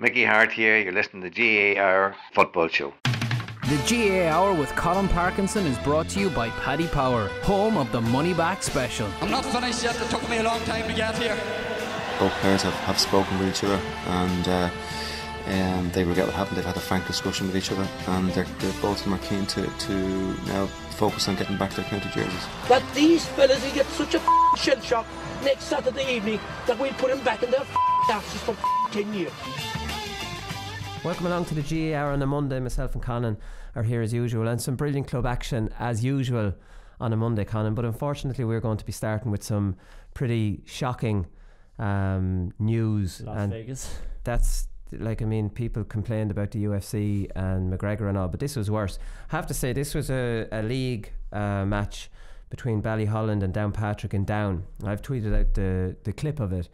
Mickey Hart here, you're listening to the GAA Hour Football Show. The GAA Hour with Colin Parkinson is brought to you by Paddy Power, home of the Money Back Special. I'm not finished yet, it took me a long time to get here. Both players have spoken with each other, and they regret what happened. They've had a frank discussion with each other, and they're both of them are keen to now focus on getting back their county jerseys. That these fellas will get such a shell shock next Saturday evening that we'll put them back in their asses for 10 years. Welcome along to the GAA Hour on a Monday. Myself and Conan are here as usual, and some brilliant club action as usual on a Monday, Conan. But unfortunately, we're going to be starting with some pretty shocking news. Las Vegas. That's people complained about the UFC and McGregor and all, but this was worse. I have to say, this was a league match between Ballyholland and Downpatrick in Down. I've tweeted out the clip of it,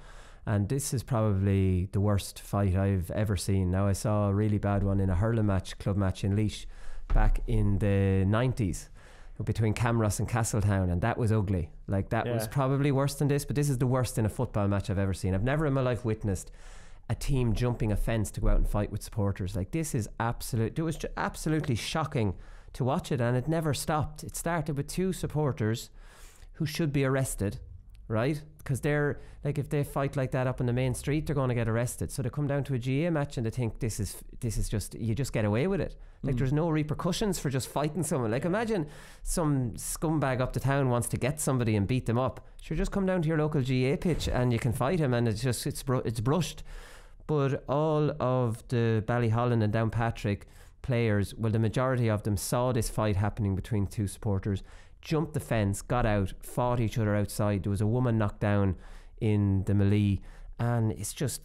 and this is probably the worst fight I've ever seen. Now, I saw a really bad one in a hurling match, club match in Laois back in the 90s between Camross and Castletown, and that was ugly. Was probably worse than this, but this is the worst in a football match I've ever seen. I've never in my life witnessed a team jumping a fence to go out and fight with supporters. This is absolute. It was absolutely shocking to watch it, and it never stopped. It started with two supporters who should be arrested, right? Because they're if they fight like that up in the main street, they're going to get arrested. So they come down to a GAA match and they think this is just, you just get away with it. There's no repercussions for just fighting someone. Imagine some scumbag up the town wants to get somebody and beat them up. Sure, just come down to your local GAA pitch and you can fight him, and it's brushed. But all of the Ballyholland and Downpatrick players, well, the majority of them saw this fight happening between two supporters, jumped the fence, got out, fought each other outside. There was a woman knocked down in the melee, and it's just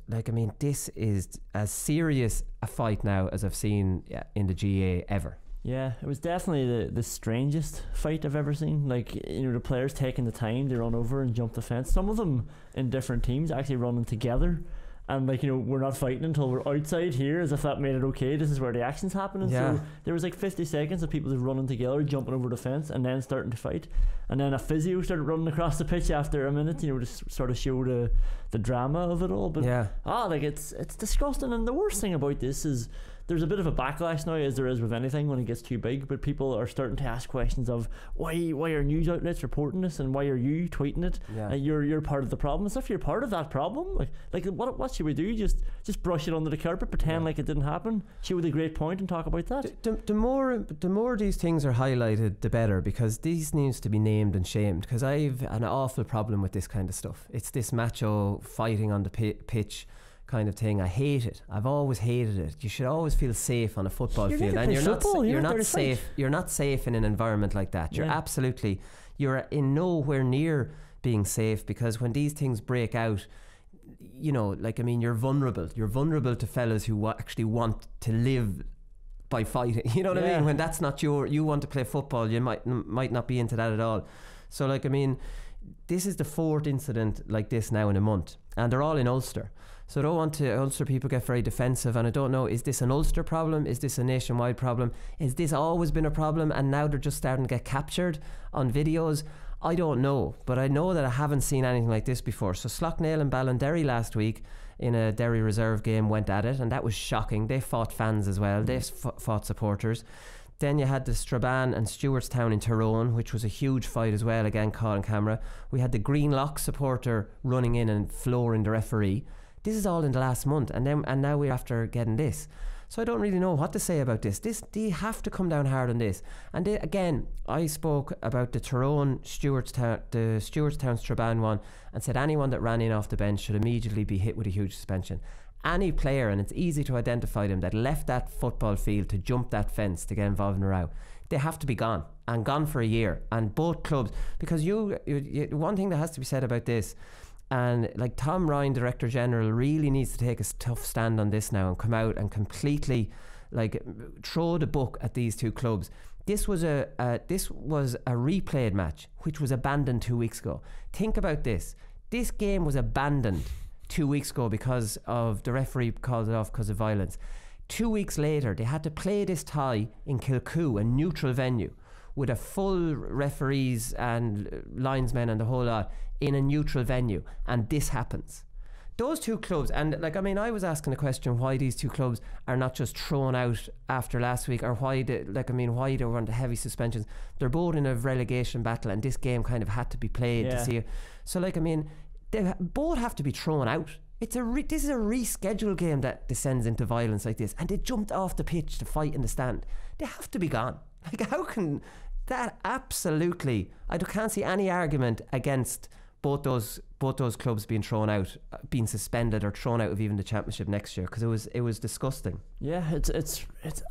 this is as serious a fight now as I've seen in the GAA ever. Yeah, it was definitely the strangest fight I've ever seen. The players taking the time to run over and jump the fence. Some of them in different teams actually running together. And we're not fighting until we're outside here, as if that made it okay. This is where the action's happening. Yeah. So there was 50 seconds of people just running together, jumping over the fence, and then starting to fight. And then a physio started running across the pitch after a minute, to sort of show the drama of it all. But it's disgusting. And the worst thing about this is there's a bit of a backlash now, as there is with anything when it gets too big. But people are starting to ask questions of why are news outlets reporting this, and why are you tweeting it? Yeah. You're part of the problem. As if you're part of that problem. What should we do? Just brush it under the carpet, pretend like it didn't happen, show with a great point, and talk about that. The more these things are highlighted, the better, because these needs to be named and shamed. Because I've an awful problem with this kind of stuff. It's this macho fighting on the pitch kind of thing. I hate it. I've always hated it. You should always feel safe on a football field, and you're not safe. You're not safe in an environment like that. You're in nowhere near being safe, because when these things break out, you're vulnerable. You're vulnerable to fellas who actually want to live by fighting. You know what I mean? When that's not you want to play football, you might not be into that at all. So this is the fourth incident like this now in a month, and they're all in Ulster. So I don't want Ulster people get very defensive, and I don't know, is this an Ulster problem? Is this a nationwide problem? Has this always been a problem and now they're just starting to get captured on videos? I don't know, but I know that I haven't seen anything like this before. So Slough-Nail and Ballinderry last week in a Derry reserve game went at it, and that was shocking. They fought fans as well. They fought supporters. Then you had the Strabane and Stewartstown in Tyrone, which was a huge fight as well, again caught on camera. We had the Greenlock supporter running in and flooring the referee. This is all in the last month, and now we're after getting this. So I don't really know what to say about this. They have to come down hard on this. And again, I spoke about the Tyrone Stewartstown Strabane one, and said anyone that ran in off the bench should immediately be hit with a huge suspension. Any player, and it's easy to identify them, that left that football field to jump that fence to get involved in a row, they have to be gone, and gone for a year. And both clubs, because one thing that has to be said about this, and Tom Ryan, Director General, really needs to take a tough stand on this now and come out and completely throw the book at these two clubs. This was a replayed match which was abandoned 2 weeks ago. Think about this. This game was abandoned 2 weeks ago because of the referee called it off because of violence. 2 weeks later, they had to play this tie in Kilcoo, a neutral venue, with a full referees and linesmen and the whole lot in a neutral venue, and this happens. those two clubs, and like, I mean, I was asking a question why these two clubs are not just thrown out after last week, or why they were under heavy suspensions. They're both in a relegation battle, and this game kind of had to be played to see it. So like, I mean, they both have to be thrown out. This is a rescheduled game that descends into violence like this, and they jumped off the pitch to fight in the stand. They have to be gone. Like, how can that? Absolutely, I can't see any argument against both those clubs being thrown out, being suspended, or thrown out of even the championship next year, because it was disgusting. Yeah, it's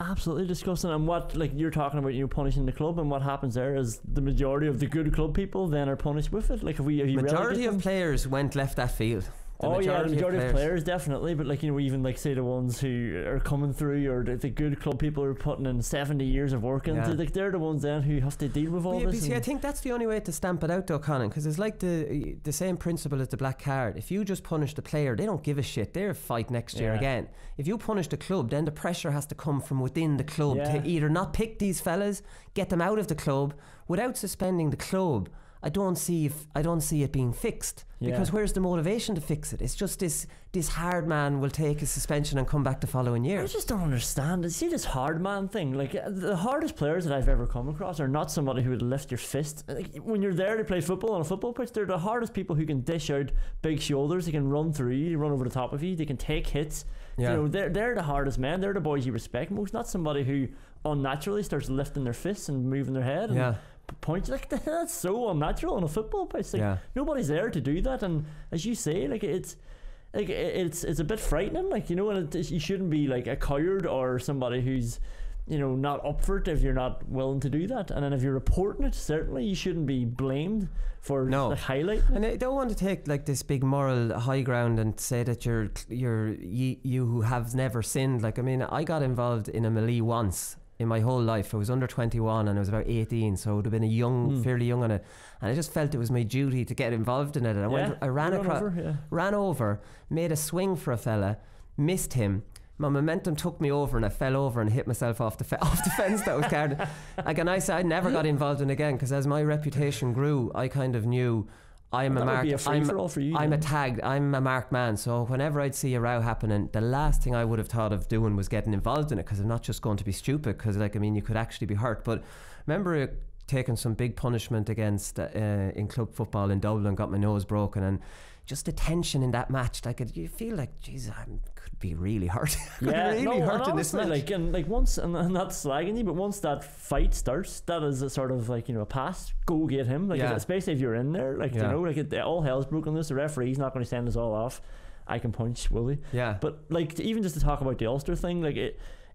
absolutely disgusting. And what, like, you're talking about, punishing the club, and what happens there is the majority of the good club people then are punished with it. Like, if you majority of players left that field. The majority of players definitely, but like, even like, say, the ones who are coming through, or the good club people who are putting in 70 years of work into, like, they're the ones then who have to deal with all this. See, I think that's the only way to stamp it out though, Conan, because it's like the same principle as the black card. If you just punish the player, they don't give a shit. They'll fight next year again. If you punish the club, then the pressure has to come from within the club to either not pick these fellas, get them out of the club. Without suspending the club, I don't see it being fixed, because where's the motivation to fix it? It's just this hard man will take his suspension and come back the following year. I just don't understand. See, this hard man thing, like, the hardest players that I've ever come across are not somebody who would lift your fist. Like, when you're there to play football on a football pitch, they're the hardest people who can dish out big shoulders. They can run through you, run over the top of you, they can take hits. They're the hardest men. They're the boys you respect most, not somebody who unnaturally starts lifting their fists and moving their head and point. Like, that's so unnatural on a football pitch. Like, nobody's there to do that. And as you say, like, it's a bit frightening, like, and you shouldn't be like a coward or somebody who's not up for it if you're not willing to do that. And then if you're reporting it, certainly you shouldn't be blamed for highlighting. And I don't want to take like this big moral high ground and say that you who have never sinned. Like, I mean, I got involved in a melee once in my whole life. I was under 21 and I was about 18, so I would have been fairly young on it, and I just felt it was my duty to get involved in it. And I ran over, made a swing for a fella, missed him. My momentum took me over and I fell over and hit myself off the fence that was guarded. Like, and I never got involved in it again, because as my reputation grew, I kind of knew I'm a marked man, so whenever I'd see a row happening, the last thing I would have thought of doing was getting involved in it, because I'm not just going to be stupid, because, like, I mean, you could actually be hurt. But I remember taking some big punishment against in club football in Dublin, got my nose broken, and just the tension in that match, like, you feel like, Jesus, I could be really hurt. Hurt in this match. Like, and like, once, and not slagging you, but once that fight starts, that is a sort of like, a pass. Go get him. Like, especially if you're in there, like, all hell's broken loose. The referee's not going to send us all off. I can punch, will he? Yeah. But like, even just to talk about the Ulster thing, like,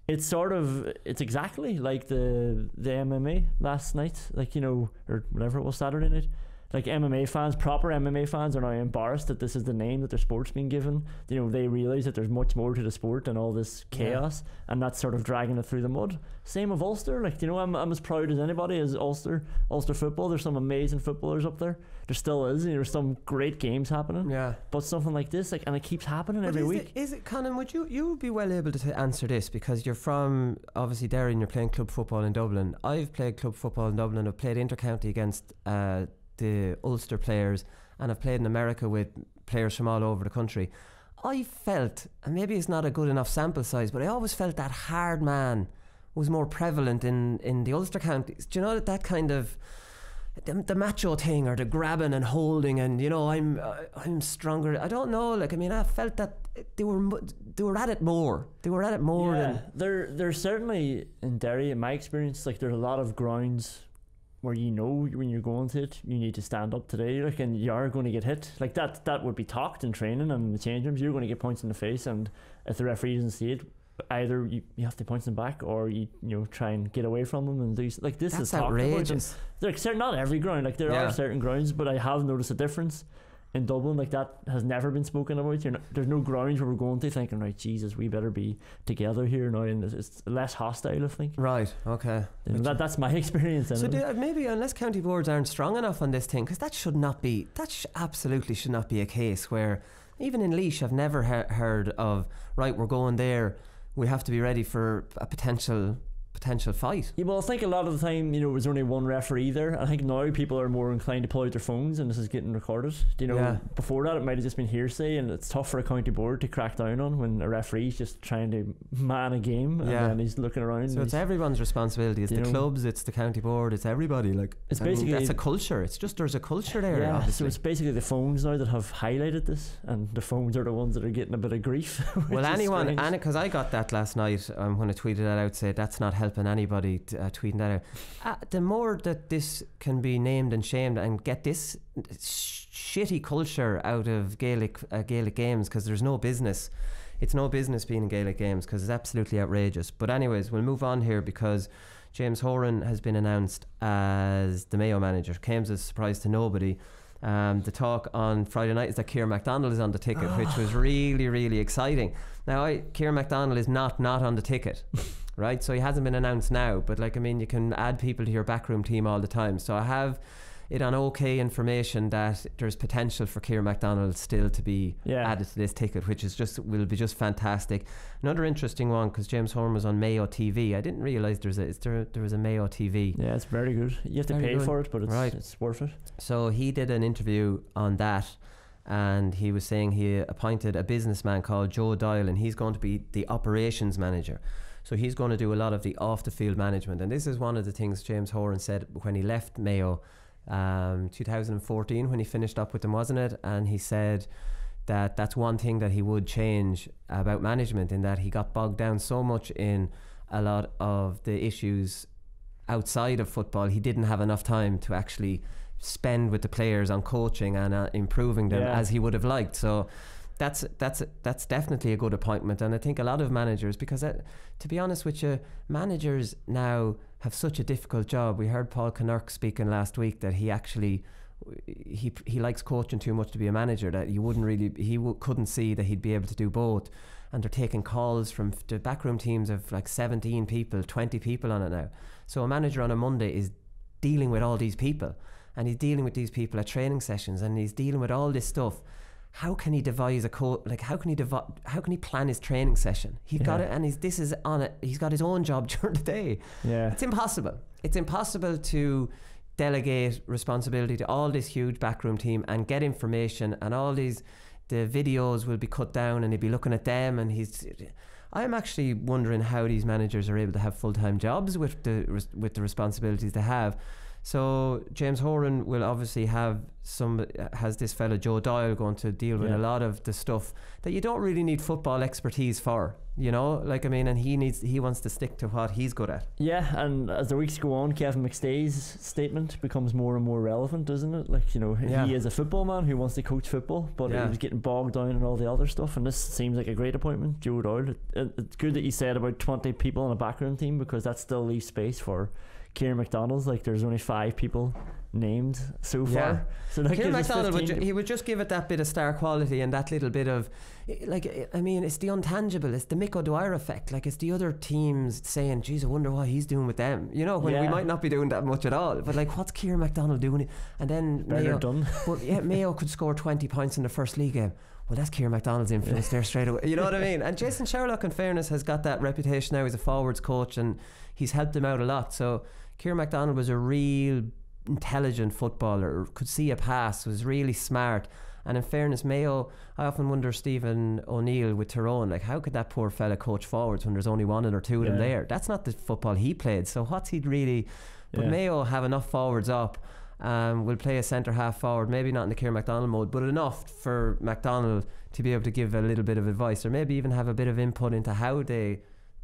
it's exactly like the MMA last night, like, or whatever it was, Saturday night. Like, proper MMA fans are now embarrassed that this is the name that their sport's been given. They realise that there's much more to the sport than all this chaos, and that's sort of dragging it through the mud. Same with Ulster. Like, I'm as proud as anybody as Ulster football. There's some amazing footballers up there. There still is. There's some great games happening. Yeah. But something like this, like, and it keeps happening every week. Is it, Conan? Would you would be well able to answer this, because you're from obviously Derry and you're playing club football in Dublin. I've played club football in Dublin. I've played intercounty against the Ulster players, and I've played in America with players from all over the country. I felt, and maybe it's not a good enough sample size, but I always felt that hard man was more prevalent in the Ulster counties. Do you know that kind of the macho thing, or the grabbing and holding, and I'm stronger. I don't know. Like, I mean, I felt that they were at it more. They were at it more. Yeah, they're certainly in Derry. In my experience, like, there's a lot of grounds where when you're going to it, you need to stand up today, like, and you are going to get hit. Like, that would be talked in training and in the change rooms. You're going to get points in the face, and if the referee doesn't see it, either you have to punch them back, or you try and get away from them and do, like, this. That's is outrageous. Like, not every ground, like, there are certain grounds, but I have noticed a difference in Dublin. Like, that has never been spoken about. There's no grounds where we're going to thinking, right, Jesus, we better be together here now, and it's less hostile, I think. Right, okay. That's my experience. So maybe, unless county boards aren't strong enough on this thing, because that absolutely should not be a case where, even in Laois, I've never heard of, right, we're going there, we have to be ready for a potential potential fight. Yeah, well, I think a lot of the time, you know, there's only one referee there. I think now people are more inclined to pull out their phones and this is getting recorded. You know, before that it might have just been hearsay, and it's tough for a county board to crack down on when a referee's just trying to man a game and then he's looking around. So it's everyone's responsibility. It's the clubs, it's the county board, it's everybody. Like, it's basically that's a culture. It's just there's a culture there. Yeah, obviously. so it's basically the phones now that have highlighted this, and the phones are the ones that are getting a bit of grief. Well, anyone, and because I got that last night when I tweeted that out, said that's not helping anybody. Tweeting that out, the more that this can be named and shamed and get this shitty culture out of Gaelic games, because there's no business. It's no business being in Gaelic games because it's absolutely outrageous. But anyways, we'll move on here because James Horan has been announced as the Mayo manager. Came as a surprise to nobody. The talk on Friday night is that Ciaran McDonald is on the ticket, which was really, really exciting. Now, Ciaran McDonald is not on the ticket. Right, so he hasn't been announced now, but like, I mean, you can add people to your backroom team all the time. So I have it on OK information that there's potential for Ciaran McDonald still to be added to this ticket, which is will be just fantastic. Another interesting one, because James Horan was on Mayo TV. I didn't realise there was a Mayo TV. Yeah, it's very good. You have to pay for it, but it's worth it. So he did an interview on that, and he was saying he appointed a businessman called JOE.ie, and he's going to be the operations manager. So he's going to do a lot of the off-the-field management. And this is one of the things James Horan said when he left Mayo 2014, when he finished up with them, wasn't it? And he said that that's one thing that he would change about management, in that he got bogged down so much in a lot of the issues outside of football. He didn't have enough time to actually spend with the players on coaching and improving them as he would have liked. So that's definitely a good appointment. And I think a lot of managers, because to be honest with you, managers now have such a difficult job. We heard Paul Kinnerk speaking last week that he actually he likes coaching too much to be a manager, that couldn't see that he'd be able to do both. And they're taking calls from the backroom teams of like 17 people, 20 people on it now. So a manager on a Monday is dealing with all these people, and he's dealing with these people at training sessions, and he's dealing with all this stuff. How can he devise how can he plan his training session? He's got it, and he's got his own job during the day. Yeah, it's impossible. It's impossible to delegate responsibility to all this huge backroom team and get information, and all the videos will be cut down, and he'll be looking at them, and I'm actually wondering how these managers are able to have full-time jobs with the responsibilities they have. So James Horan will obviously has this fella JOE.ie going to deal with a lot of the stuff that you don't really need football expertise for, you know, like, I mean, and he wants to stick to what he's good at. Yeah, and as the weeks go on, Kevin McStay's statement becomes more and more relevant, doesn't it? Like, you know, he is a football man who wants to coach football, but he was getting bogged down in all the other stuff, and this seems like a great appointment. JOE.ie, it's good that you said about 20 people on a backroom team, because that still leaves space for Ciaran McDonald's. Like, there's only 5 people named so far. So Ciaran McDonald would just give it that bit of star quality and that little bit of, like, I mean, it's the intangible. It's the Mick O'Dwyer effect. Like, it's the other teams saying, geez, I wonder what he's doing with them, you know, when we might not be doing that much at all. But like, what's Ciaran McDonald doing? And then Mayo could score 20 points in the first league game. Well, that's Ciaran McDonald's influence there straight away. You know what I mean? And Jason Sherlock, in fairness, has got that reputation now as a forwards coach, and he's helped him out a lot. So Ciaran McDonald was a real intelligent footballer, could see a pass, was really smart. And in fairness, Mayo, I often wonder, Stephen O'Neill with Tyrone, like, how could that poor fella coach forwards when there's only one or two of them there? That's not the football he played. So what's he really... But Mayo have enough forwards up. Will play a centre half forward, maybe not in the Ciaran McDonald mode, but enough for McDonald to be able to give a little bit of advice, or maybe even have a bit of input into how they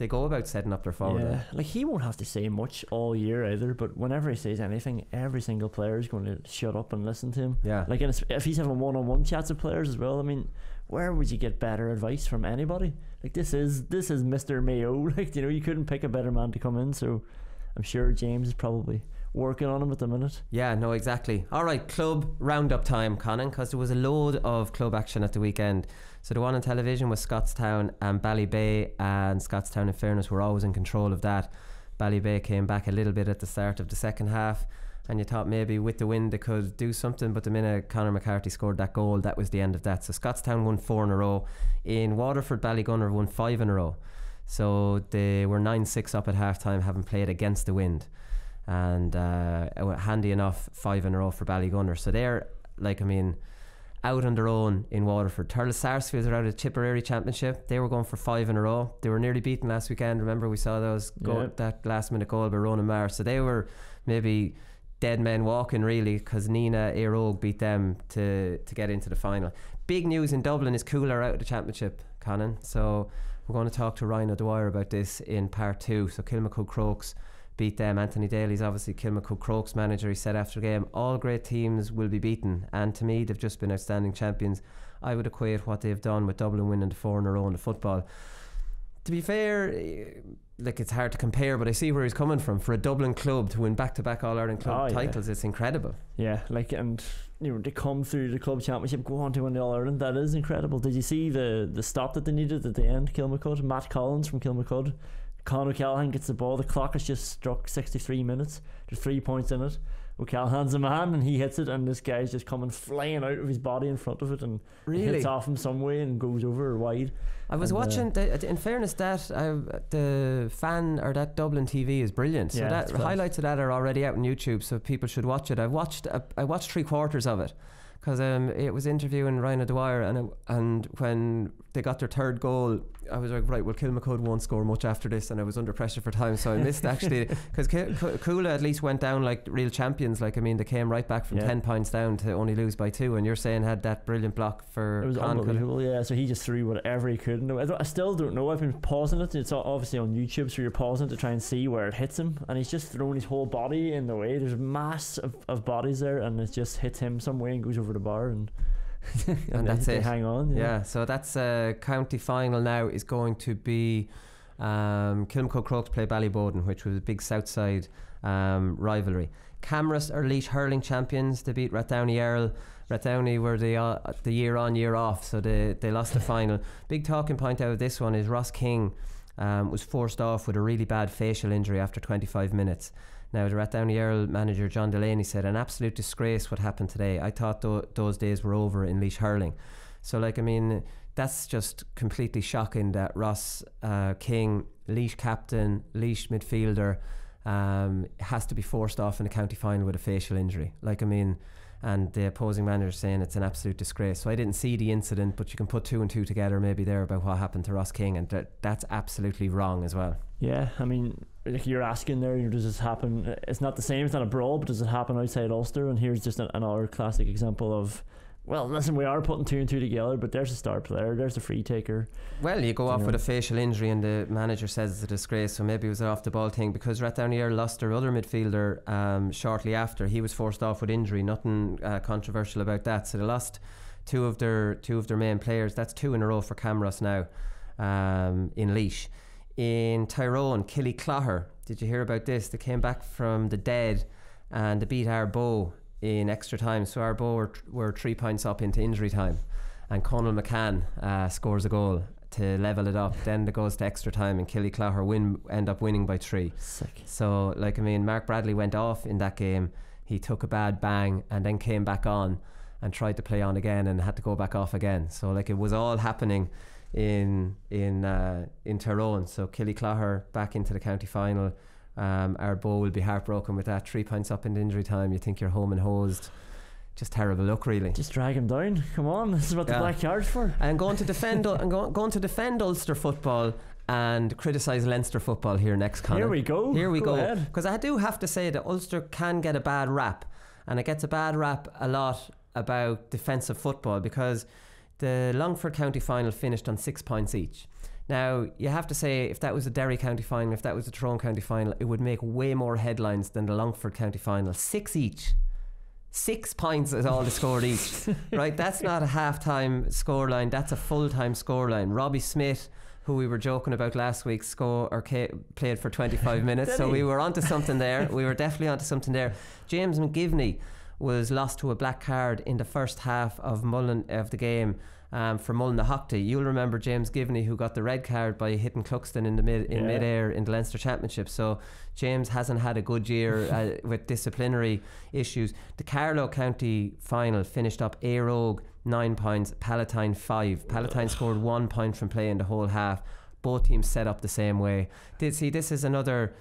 go about setting up their forward. Yeah, like, he won't have to say much all year either, but whenever he says anything, every single player is going to shut up and listen to him. Yeah, like, if he's having one-on-one chats with players as well, I mean, where would you get better advice from anybody? Like, this is Mr. Mayo. Like, you know, you couldn't pick a better man to come in. So I'm sure James is probably working on him at the minute. Yeah, no, exactly. Alright, club roundup time, Conan, because there was a load of club action at the weekend. So the one on television was Scottstown and Ballybay, and Scottstown, in fairness, were always in control of that. Ballybay came back a little bit at the start of the second half, and you thought maybe with the win they could do something, but the minute Conor McCarthy scored that goal, that was the end of that. So Scottstown won 4 in a row. In Waterford, Ballygunner won 5 in a row. So they were 9-6 up at half-time, having played against the wind. And handy enough, 5 in a row for Ballygunner. So they're, out on their own in Waterford. Thurles Sarsfields are out of the Tipperary Championship. They were going for 5 in a row. They were nearly beaten last weekend. Remember, we saw that last minute goal by Ronan Maher. So they were maybe dead men walking, really, because Nina Éireog beat them to get into the final. Big news in Dublin is Cuala are out of the Championship, Conan. So we're going to talk to Ryan O'Dwyer about this in part 2. So Kilmacud Crokes beat them. Anthony Daly's obviously Kilmacud Crokes manager. He said after the game, all great teams will be beaten, and to me they've just been outstanding champions. I would equate what they've done with Dublin winning the 4 in a row in the football. To be fair, it's hard to compare, but I see where he's coming from. For a Dublin club to win back-to-back All-Ireland club titles, it's incredible. Yeah, and to come through the club championship, go on to win the All-Ireland, that is incredible. Did you see the stop that they needed at the end? Kilmacud, Matt Collins from Kilmacud, Conor O'Callaghan gets the ball. The clock has just struck 63 minutes. There's 3 points in it. O'Callaghan's a man and he hits it, and this guy's just coming flying out of his body in front of it and hits off him some way and goes over or wide. I was watching in fairness, that the fan, or that Dublin TV is brilliant. So that highlights of that are already out on YouTube, so people should watch it. I watched 3/4 of it, because it was interviewing Ryan O'Dwyer, and when they got their 3rd goal, I was like, right, well, Kilmacud won't score much after this, and I was under pressure for time, so I missed actually, because Cuala at least went down like real champions. They came right back from 10 points down to only lose by 2, and you're saying had that brilliant block for... It was unbelievable, yeah. So he just threw whatever he could. I still don't know. I've been pausing it. It's obviously on YouTube, so you're pausing to try and see where it hits him, and he's just thrown his whole body in the way. There's mass of bodies there, and it just hits him some way and goes over the bar, and and that's it. Hang on. Yeah. So that's county final now is going to be Kilmacud Crokes play Ballyboden, which was a big Southside rivalry. Camrus are Laois hurling champions. They beat Rathdowney Earl. Rathdowney were the year on year off, so they lost the final. Big talking point out of this one is Ross King was forced off with a really bad facial injury after 25 minutes. Now, the Rathdowney Earl manager John Delaney said, an absolute disgrace what happened today. I thought those days were over in Laois hurling. So that's just completely shocking that Ross King, Laois captain, Laois midfielder, has to be forced off in a county final with a facial injury. And the opposing manager saying it's an absolute disgrace. So I didn't see the incident, but you can put 2 and 2 together maybe there about what happened to Ross King, and that's absolutely wrong as well. Yeah, you're asking there, does this happen? It's not the same, it's not a brawl, but does it happen outside Ulster? And here's just another classic example of, well, listen, we are putting 2 and 2 together, but there's a star player, there's the free taker. Well, you go off with a facial injury and the manager says it's a disgrace, so maybe it was an off the ball thing, because Rathdowney Earl lost their other midfielder shortly after. He was forced off with injury, nothing controversial about that. So they lost two of their main players. That's 2 in a row for Camrus now in Laois. In Tyrone, Killyclogher, did you hear about this? They came back from the dead and they beat Arboe in extra time. So Arboe were 3 points up into injury time, and Conan McCann scores a goal to level it up. Then it goes to extra time and Killyclogher end up winning by 3. Sick. So Mark Bradley went off in that game. He took a bad bang and then came back on and tried to play on again and had to go back off again. So it was all happening in Tyrone. So Killyclogher back into the county final. Arboe will be heartbroken with that. 3 points up in injury time. You think you're home and hosed. Just terrible luck, really. Just drag him down. Come on, this is what the black card's for. And going to defend Ulster football and criticise Leinster football here next, Conor. Here we go. Because I do have to say that Ulster can get a bad rap, and it gets a bad rap a lot about defensive football, because the Longford County final finished on 6 points each. Now, you have to say, if that was a Derry County final, if that was a Tyrone County final, it would make way more headlines than the Longford County final. 6 each. 6 points is all they scored each. Right? That's not a half-time scoreline. That's a full-time scoreline. Robbie Smith, who we were joking about last week, played for 25 minutes. So we were onto something there. We were definitely onto something there. James McGivney was lost to a black card in the first half of the game for Mullinahockley. You'll remember James Givney, who got the red card by hitting Cluxton in mid-air in the Leinster Championship. So James hasn't had a good year with disciplinary issues. The Carlow County final finished up Éireog 9 points, Palatine 5. Palatine scored 1 point from play in the whole half. both teams set up the same way. This is another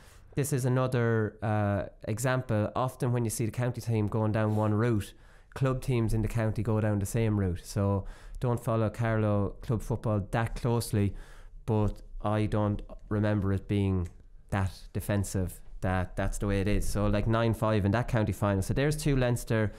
example. Often when you see the county team going down one route, club teams in the county go down the same route. So don't follow Carlow club football that closely, but I don't remember it being that defensive. That's the way it is. So like 9-5 in that county final. So there's two Leinster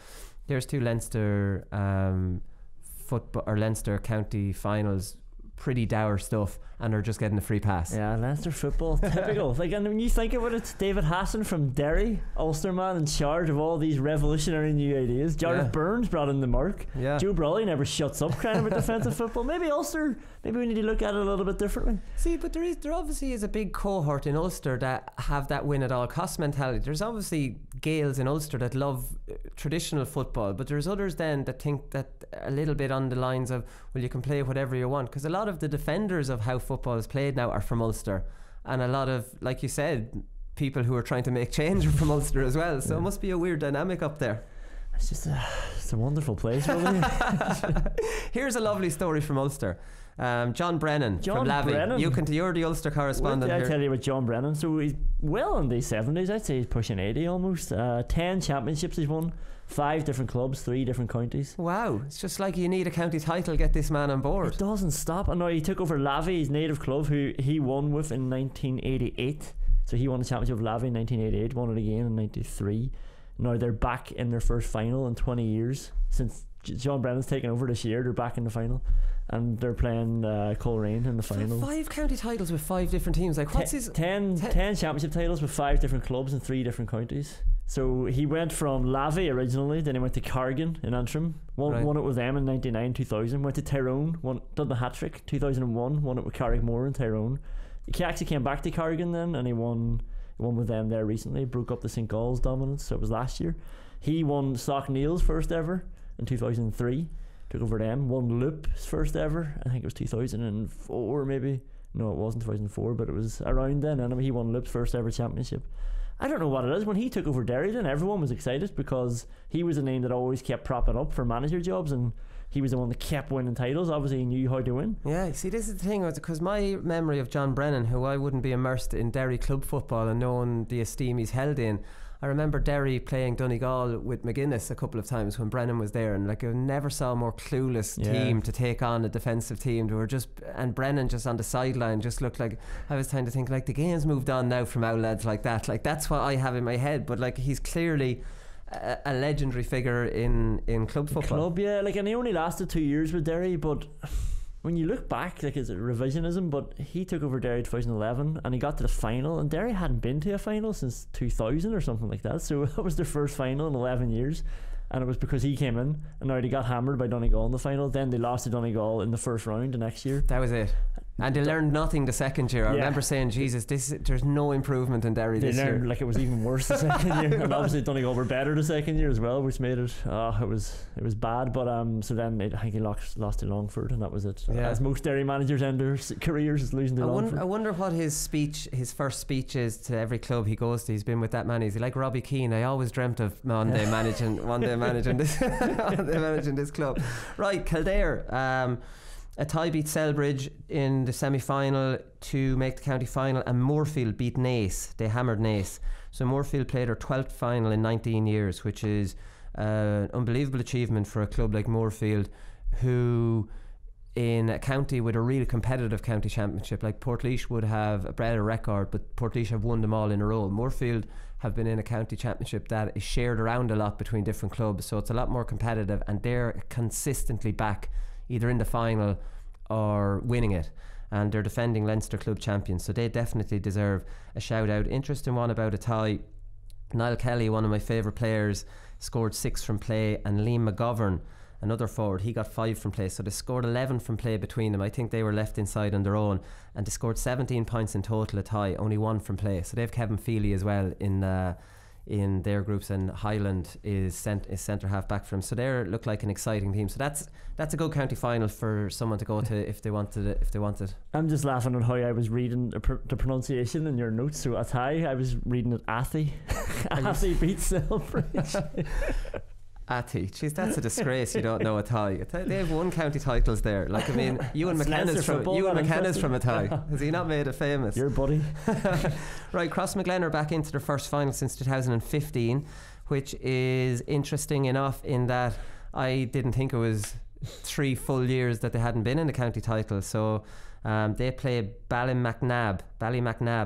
football or Leinster county finals, pretty dour stuff, and are just getting the free pass. Yeah, Leinster football, typical. Like, and when you think about it, David Hassan from Derry, Ulster man in charge of all these revolutionary new ideas. Jarlath Burns brought in the mark. Yeah. Joe Brawley never shuts up crying about defensive football. Maybe Ulster, maybe we need to look at it a little bit differently. See, but there obviously is a big cohort in Ulster that have that win at all cost mentality. There's obviously Gaels in Ulster that love traditional football, but there's others then that think that a little bit on the lines of, well, you can play whatever you want, because a lot of the defenders of how football is played now are from Ulster, and a lot of, like you said, people who are trying to make change are from Ulster as well. So it must be a weird dynamic up there. It's just it's a wonderful place. Here's a lovely story from Ulster. John Brennan from Lavey. You're the Ulster correspondent. I'll tell you about John Brennan. So he's well in the 70s. I'd say he's pushing 80 almost. 10 championships he's won. 5 different clubs, 3 different counties. Wow, it's just like you need a county title, get this man on board. It doesn't stop. I know he took over Lavey, his native club, who he won with in 1988. So he won the championship of Lavey in 1988, won it again in 93. Now they're back in their first final in 20 years. Since John Brennan's taken over this year, they're back in the final. And they're playing Coleraine in the final. 5 county titles with 5 different teams. Like, what's his 10 championship titles with 5 different clubs in 3 different counties. So he went from Lavey originally, then he went to Carrigan in Antrim, won it with them in 99, 2000. Went to Tyrone, done the hat trick 2001, won it with Carrickmore in Tyrone. He actually came back to Carrigan then, and he won with them there recently. Broke up the St Gall's dominance, so it was last year. He won Sock Neil's first ever in 2003. Took over them. Won Loop's first ever. I think it was 2004 maybe. No, it wasn't 2004, but it was around then. Anyway, he won Loop's first ever championship. I don't know what it is. When he took over Derry, then everyone was excited because he was a name that always kept propping up for manager jobs, and he was the one that kept winning titles. Obviously he knew how to win. Yeah, see, this is the thing, because my memory of John Brennan, who I wouldn't be immersed in Derry club football and knowing the esteem he's held in, I remember Derry playing Donegal with McGuinness a couple of times when Brennan was there, and like I never saw a more clueless team to take on a defensive team. They were and Brennan just on the sideline just looked like, I was trying to think, like, the game's moved on now from our lads like that. Like, that's what I have in my head, but like he's clearly a legendary figure in club football. Club, yeah, like, and he only lasted 2 years with Derry, but when you look back, like, it's a revisionism, but he took over Derry 2011 and he got to the final, and Derry hadn't been to a final since 2000 or something like that, so that was their first final in 11 years, and it was because he came in, and now they got hammered by Donegal in the final. Then they lost to Donegal in the first round the next year. That was it. And they learned nothing the second year. I remember saying, Jesus, there's no improvement in Derry this year. They learned, like, it was even worse the second year. And obviously Donegal were better the second year as well, which made it it was bad. But so then I think he lost to Longford, and that was it. As most Derry managers end their careers, is losing to Longford. I wonder what his first speech is to every club he goes to. He's been with that man. He's like Robbie Keane. I always dreamt of one day managing this club. Right, Kildare. A tie beat Selbridge in the semi-final to make the county final, and Moorfield beat Naas. They hammered Naas. So Moorfield played their 12th final in 19 years, which is an unbelievable achievement for a club like Moorfield, who in a county with a really competitive county championship, like Portlaoise would have bred a record, but Portlaoise have won them all in a row. Moorfield have been in a county championship that is shared around a lot between different clubs, so it's a lot more competitive, and they're consistently back either in the final or winning it, and they're defending Leinster club champions, so they definitely deserve a shout out. Interesting one about a tie: Niall Kelly, one of my favourite players, scored 6 from play, and Liam McGovern, another forward, he got 5 from play, so they scored 11 from play between them. I think they were left inside on their own, and they scored 17 points in total a tie, only 1 from play. So they have Kevin Feely as well in their groups, and Highland is centre half back for him, so they look like an exciting team. So that's a good county final for someone to go to if they wanted it. I'm just laughing at how I was reading the pronunciation in your notes. So I was reading it Athy. Athy beats Selbridge. Atty. Jeez, that's a disgrace. You don't know a tie. They have won county titles there. Like, I mean, Ewan McKenna's from a tie. Has he not made it famous? Your buddy. Right, Crossmaglen are back into their first final since 2015, which is interesting enough in that I didn't think it was 3 full years that they hadn't been in the county title. So they play Ballymacnab,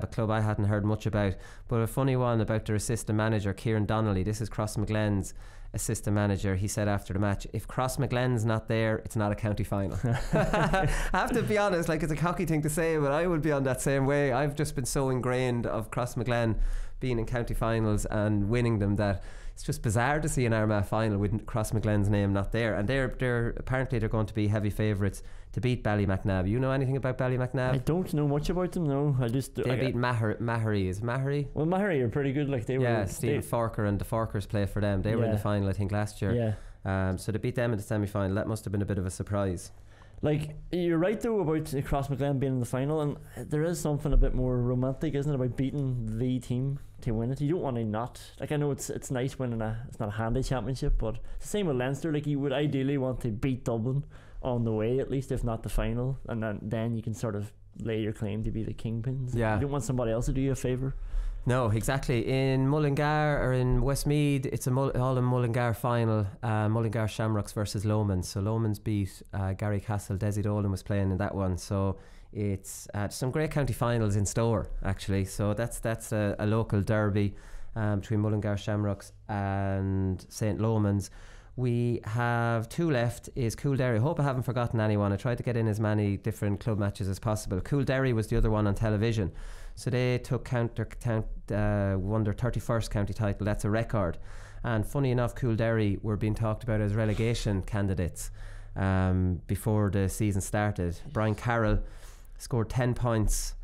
a club I hadn't heard much about, but a funny one about their assistant manager, Ciaran Donnelly. This is Crossmaglen's assistant manager. He said after the match, if Crossmaglen's not there, it's not a county final. I have to be honest, like, it's a cocky thing to say, but I would be on that same way. I've just been so ingrained of Crossmaglen being in county finals and winning them that it's just bizarre to see an Armagh final with Crossmaglen's name not there. And they're apparently they're going to be heavy favourites to beat Ballymacnab. You know anything about Ballymacnab? I don't know much about them. No, I just they beat Mahary. Is Mahary? Well, Mahary are pretty good. Like, they were. Stephen Forker and the Forkers play for them. They were in the final, I think, last year. Yeah. So to beat them in the semi-final, that must have been a bit of a surprise. Like, you're right though about Crossmaglen being in the final, and there is something a bit more romantic, isn't it, about beating the team to win it. You don't want to not. Like, I know it's nice winning it's not a handy championship, but it's the same with Leinster. Like, you would ideally want to beat Dublin on the way, at least, if not the final, and then you can sort of lay your claim to be the kingpins. Yeah. You don't want somebody else to do you a favour. No, exactly. In Mullingar or in Westmeath, it's all in Mullingar final. Mullingar Shamrocks versus Lomans. So Lomans beat Gary Castle. Desi Dolan was playing in that one. So it's some great county finals in store, actually. So that's a local derby between Mullingar Shamrocks and St. Lomans. We have 2 left. Is Coolderry. I hope I haven't forgotten anyone. I tried to get in as many different club matches as possible. Coolderry was the other one on television. So they won their 31st county title. That's a record. And funny enough, Coolderry were being talked about as relegation candidates before the season started. Brian Carroll scored 10 points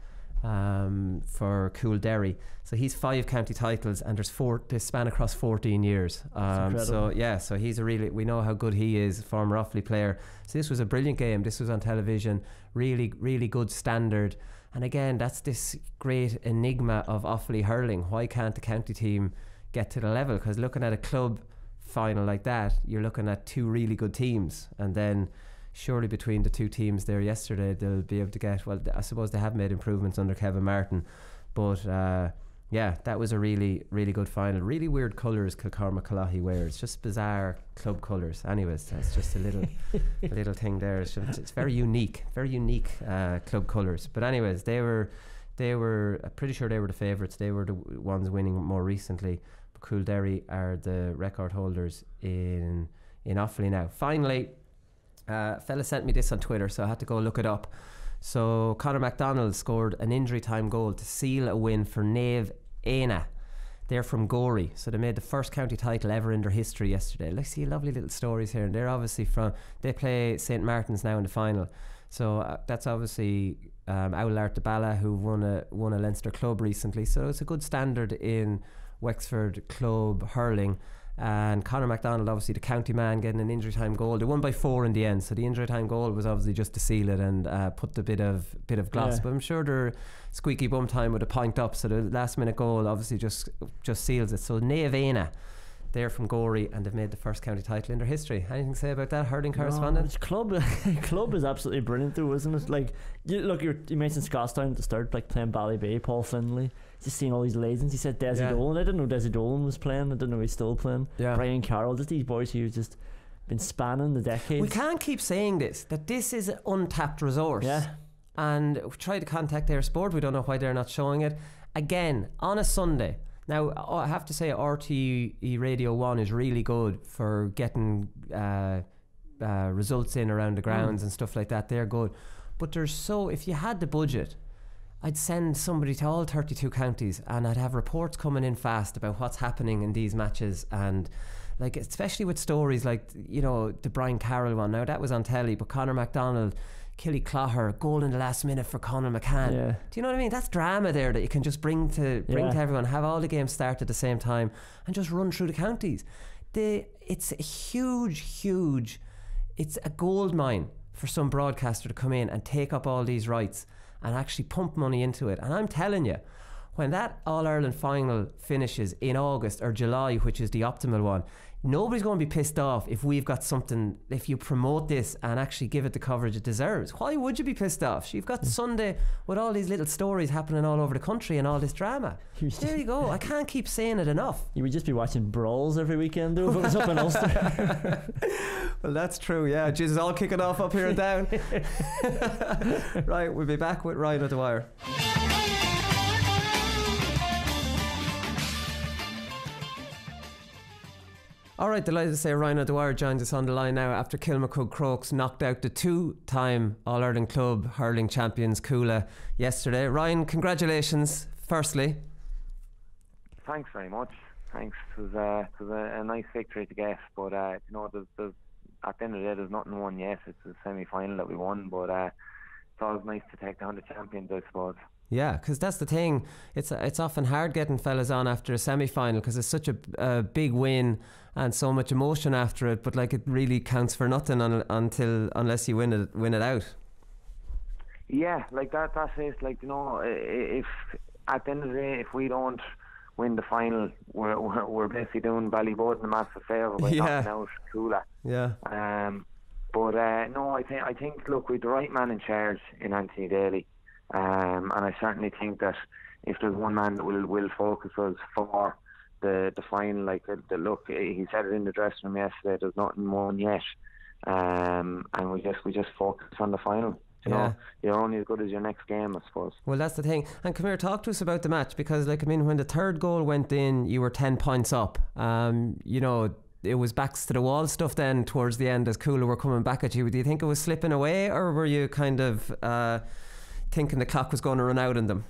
for Coolderry. So he's 5 county titles, and they span across 14 years. So he's we know how good he is, former Offaly player. So this was a brilliant game. This was on television. Really, really good standard. And again, that's this great enigma of Offaly hurling. Why can't the county team get to the level? Because looking at a club final like that, you're looking at 2 really good teams, and then surely between the 2 teams there yesterday, they'll be able to get, well, I suppose they have made improvements under Kevin Martin, but that was a really, really good final. Really weird colours Kilcormac Callaghy wears, just bizarre club colours. Anyways, that's just a little thing there. It's very unique club colours. But anyways, they were pretty sure they were the favourites. They were the ones winning more recently. But Coolderry are the record holders in Offaly now. Finally, a fella sent me this on Twitter, so I had to go look it up. So Conor McDonald scored an injury time goal to seal a win for Nave Aina. They're from Gorey, so they made the first county title ever in their history yesterday. Let's see lovely little stories here, and they're obviously they play St. Martin's now in the final. So that's obviously Oulart de Bala, who won a Leinster club recently. So it's a good standard in Wexford club hurling. And Conor McDonald, obviously the county man, getting an injury time goal. They won by 4 in the end, so the injury time goal was obviously just to seal it and put the bit of gloss. But I'm sure their squeaky bum time with a point up, so the last minute goal obviously just seals it. So Neavena, they're from Gorey, and they've made the first county title in their history. Anything to say about that, hurling correspondent? Club is absolutely brilliant though, isn't it? Like, you mentioned Scotstown at the start, like playing Ballybay, Paul Finlay. Just seeing all these legends. He said Desi Dolan. I didn't know Desi Dolan was playing. I didn't know he's still playing. Brian Carroll. Just these boys who've just been spanning the decades. We can't keep saying that this is an untapped resource. Yeah. And we try to contact their sport. We don't know why they're not showing it. Again, on a Sunday. Now, I have to say RTE Radio 1 is really good for getting results in around the grounds and stuff like that. They're good. But if you had the budget, I'd send somebody to all 32 counties, and I'd have reports coming in fast about what's happening in these matches, and like, especially with stories like, the Brian Carroll one. Now that was on telly, but Conor McDonald, Killy Clogher, goal in the last minute for Conor McCann. Do you know what I mean? That's drama there that you can just bring to everyone, have all the games start at the same time and just run through the counties. It's a huge, it's a gold mine for some broadcaster to come in and take up all these rights and actually pump money into it. And I'm telling you, when that All-Ireland final finishes in August or July, which is the optimal one, nobody's going to be pissed off if we've got something, if you promote this and actually give it the coverage it deserves. Why would you be pissed off? You've got Sunday with all these little stories happening all over the country and all this drama. There you go. I can't keep saying it enough. You would just be watching brawls every weekend though if it was up in Ulster. Well, that's true, yeah. Jesus, all kicking off up here and down. Right, we'll be back with Ryan at the Wire. Alright, delighted to say Ryan O'Dwyer joins us on the line now after Kilmacud Crokes knocked out the 2-time All-Ireland Club hurling champions Cuala yesterday. Ryan, congratulations, firstly. Thanks very much. Thanks. It was a nice victory to get, but there's, at the end of the day, there's nothing won yet. It's a semi-final that we won, but it's always nice to take down the champions, I suppose. Yeah, because that's the thing. It's often hard getting fellas on after a semi-final because it's such a big win and so much emotion after it. But like, it really counts for nothing unless you win it out. Yeah, like that's it. Like, if at the end of the day, if we don't win the final, we're basically doing Ballyboden a massive favour by knocking out Cuala. Yeah. But no, I think look, we've the right man in charge in Anthony Daly. And I certainly think that if there's one man that will focus us for the final, like look, he said it in the dressing room yesterday, there's nothing won yet, and we just focus on the final. You know, you're only as good as your next game, I suppose. Well, that's the thing. And come here, talk to us about the match, because when the third goal went in, you were 10 points up. It was backs to the wall stuff then towards the end as Cuala were coming back at you. Do you think it was slipping away, or were you kind of thinking the clock was going to run out on them?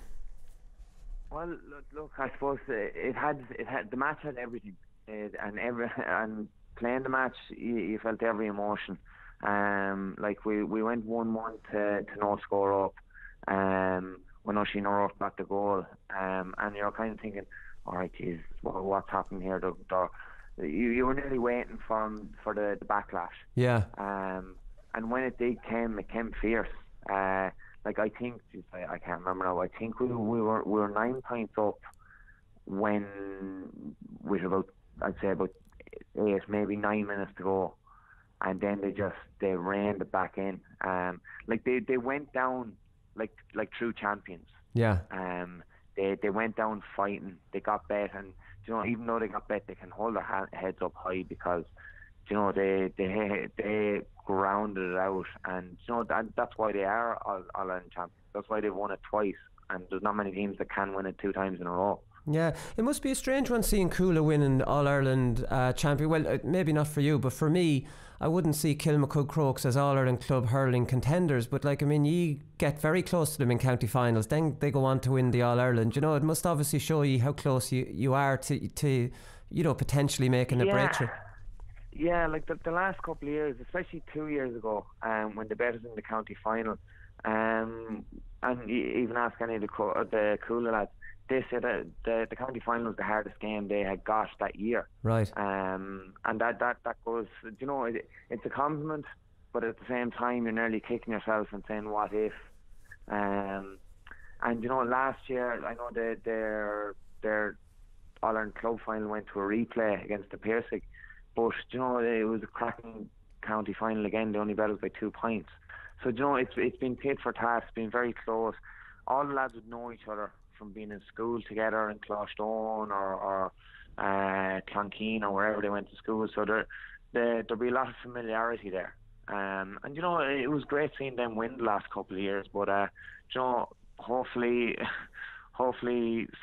Well, look, I suppose it had the match had everything, and playing the match, you felt every emotion. Like we went 1-1 to no score up, when Oisin O'Rourke got the goal, and you're kind of thinking, all right, geez, what's happening here? You were nearly waiting for the backlash. Yeah. And when it came fierce. Like I think, I can't remember now. I think we were 9 points up when with about 8, maybe 9 minutes to go, and then they reined it back in. Like they went down like true champions. Yeah. They went down fighting. They got bet, and even though they got bet, they can hold their heads up high because they grounded it out, and that's why they are All-Ireland champions. That's why they've won it twice, and there's not many teams that can win it 2 times in a row. Yeah, it must be a strange one seeing Cuala winning All-Ireland champion. Well, maybe not for you, but for me, I wouldn't see Kilmacud Crokes as All-Ireland club hurling contenders, but you get very close to them in county finals, then they go on to win the All-Ireland. It must obviously show you how close you are to potentially making a breakthrough. Yeah, like the last couple of years, especially 2 years ago, when they bet us in the county final, and even ask any of the Cuala lads, they said that the county final was the hardest game they had got that year. Right. And that goes, it's a compliment, but at the same time you're nearly kicking yourself and saying, what if? And last year, I know their All-Ireland club final went to a replay against the Piercing. But it was a cracking county final again. They only bet us by 2 points. So it's been tit for tat. It's been very close. All the lads would know each other from being in school together in Clostone or Clonkeen or wherever they went to school. So there'll be a lot of familiarity there. And it was great seeing them win the last couple of years. But hopefully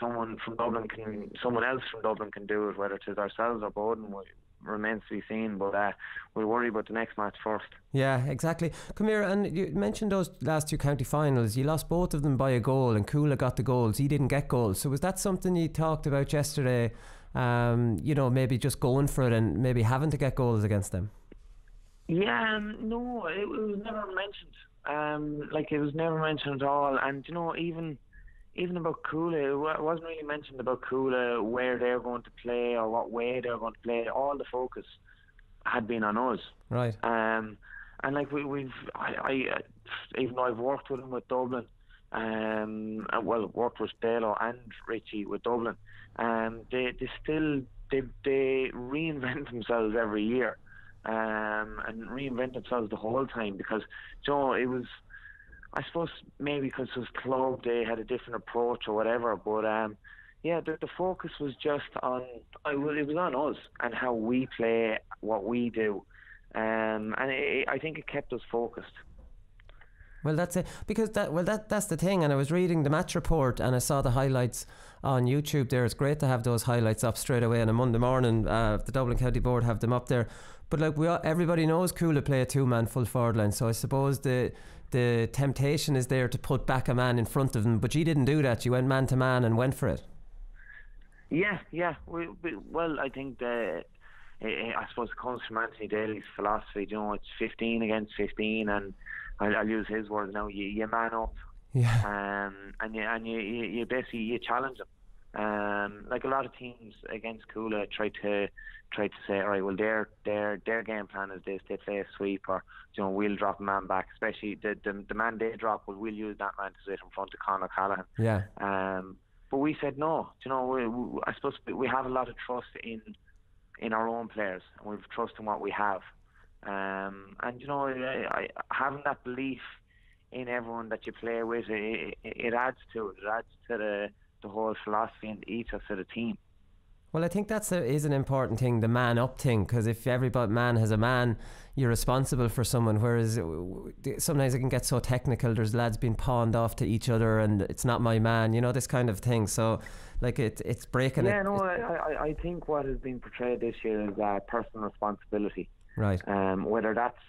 someone else from Dublin can do it, whether it's ourselves or Bowden. Remains to be seen, but we'll worry about the next match first. Yeah, exactly. Come here, and you mentioned those last 2 county finals. You lost both of them by a goal, and Cuala got the goals. He didn't get goals. So was that something you talked about yesterday? Maybe just going for it and maybe having to get goals against them. Yeah, no, it was never mentioned. It was never mentioned at all. And even about Cuala, it wasn't really mentioned about Cuala where they're going to play or what way they're going to play. All the focus had been on us. Right. And we've even though I've worked with them with Dublin, worked with Daly and Richie with Dublin. They reinvent themselves every year, and reinvent themselves the whole time, because it was, I suppose, maybe because it was club, they had a different approach or whatever, but the focus was just on, it was on us and how we play, what we do, and I think it kept us focused. Well, that's it, because that's the thing. And I was reading the match report and I saw the highlights on YouTube there. It's great to have those highlights up straight away on a Monday morning. The Dublin County Board have them up there. But like everybody knows Cuala play a two-man full forward line, so I suppose the temptation is there to put back a man in front of them. But you didn't do that. You went man to man and went for it. Yeah. Well, I think I suppose it comes from Anthony Daly's philosophy. It's 15 against 15, and I'll use his words now. You man up, and you basically you challenge them. Like a lot of teams against Cuala try to say, all right, well their game plan is this. They play a sweep, or we'll drop a man back. Especially the man they drop, we'll use that man to sit in front of Conor Callaghan. Yeah. But we said no. I suppose we have a lot of trust in our own players, and we've trust in what we have. And having that belief in everyone that you play with, it adds to it. It adds to the whole philosophy and ethos of the team. Well, I think is an important thing, the man up thing, because if every man has a man, you're responsible for someone, whereas sometimes it can get so technical. There's lads being pawned off to each other and it's not my man, this kind of thing. So like it's breaking it. I think what has been portrayed this year is personal responsibility. Right. Whether that's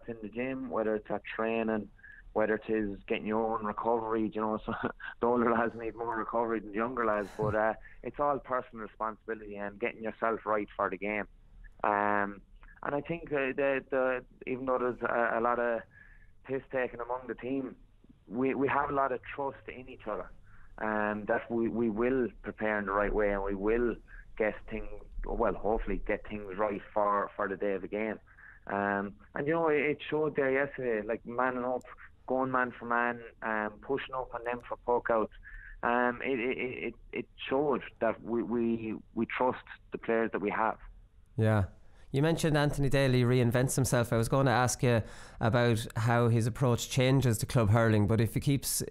in the gym, whether it's at training, whether it is getting your own recovery, so the older lads need more recovery than the younger lads, but it's all personal responsibility and getting yourself right for the game. And I think even though there's a lot of piss taken among the team, we have a lot of trust in each other, that we will prepare in the right way, and we will hopefully get things right for the day of the game. And it showed there yesterday, like manning up, going man for man, pushing up on them for poke outs. It showed that we trust the players that we have. Yeah. You mentioned Anthony Daly reinvents himself. I was going to ask you about how his approach changes to club hurling, but if he keeps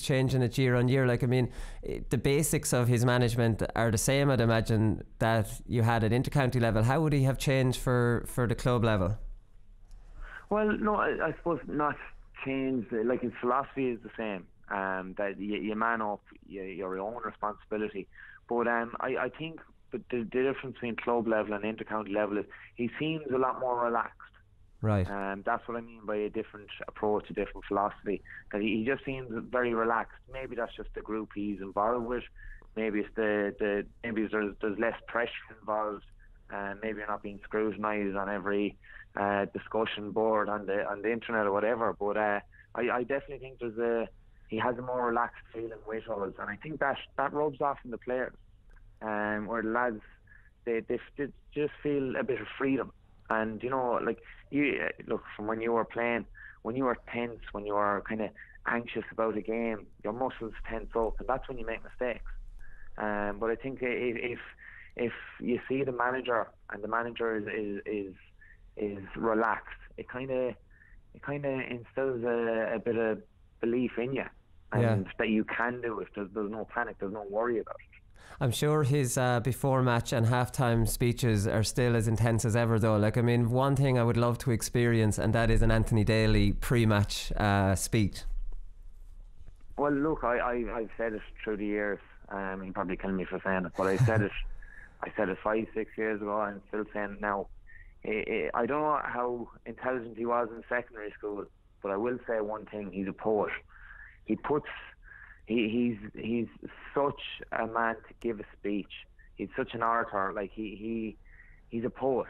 changing it year on year, the basics of his management are the same, I'd imagine, that you had at intercounty level. How would he have changed for the club level? Well, no, I suppose not changed. Like, his philosophy is the same. That you man up, your own responsibility. But I think. But the difference between club level and intercounty level is he seems a lot more relaxed. Right. That's what I mean by a different approach, a different philosophy. That he just seems very relaxed. Maybe that's just the group he's involved with. Maybe it's maybe there's less pressure involved. Maybe you're not being scrutinised on every discussion board on the internet or whatever. But I definitely think he has a more relaxed feeling with us, and I think that rubs off on the players. Where the lads they just feel a bit of freedom, and look, from when you were playing, when you were tense, when you were kind of anxious about a game, your muscles tense up, and that's when you make mistakes. But I think if you see the manager and the manager is relaxed, it kind of instills a bit of belief in you, and that you can do it. There's no panic, there's no worry about it. I'm sure his before match and halftime speeches are still as intense as ever, though. One thing I would love to experience, and that is an Anthony Daly pre-match speech. Well, look, I've said it through the years. He'll probably kill me for saying it, but I said it 5-6 years ago, and I'm still saying it now. I don't know how intelligent he was in secondary school, but I will say one thing: he's a poet. He's such a man to give a speech. He's such an orator. Like he's a poet.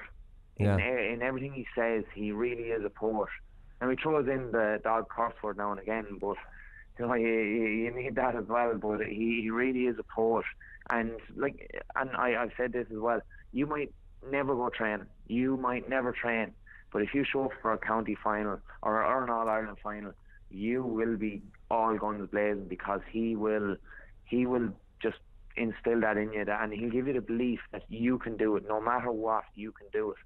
In everything he says, he really is a poet. And he throws in the dog curse word now and again, but you need that as well. But he really is a poet. And I've said this as well. You might never go training. You might never train. But if you show up for a county final or an All Ireland final, you will be all guns blazing, because he will just instill that in you, and he'll give you the belief that you can do it, no matter what, you can do it,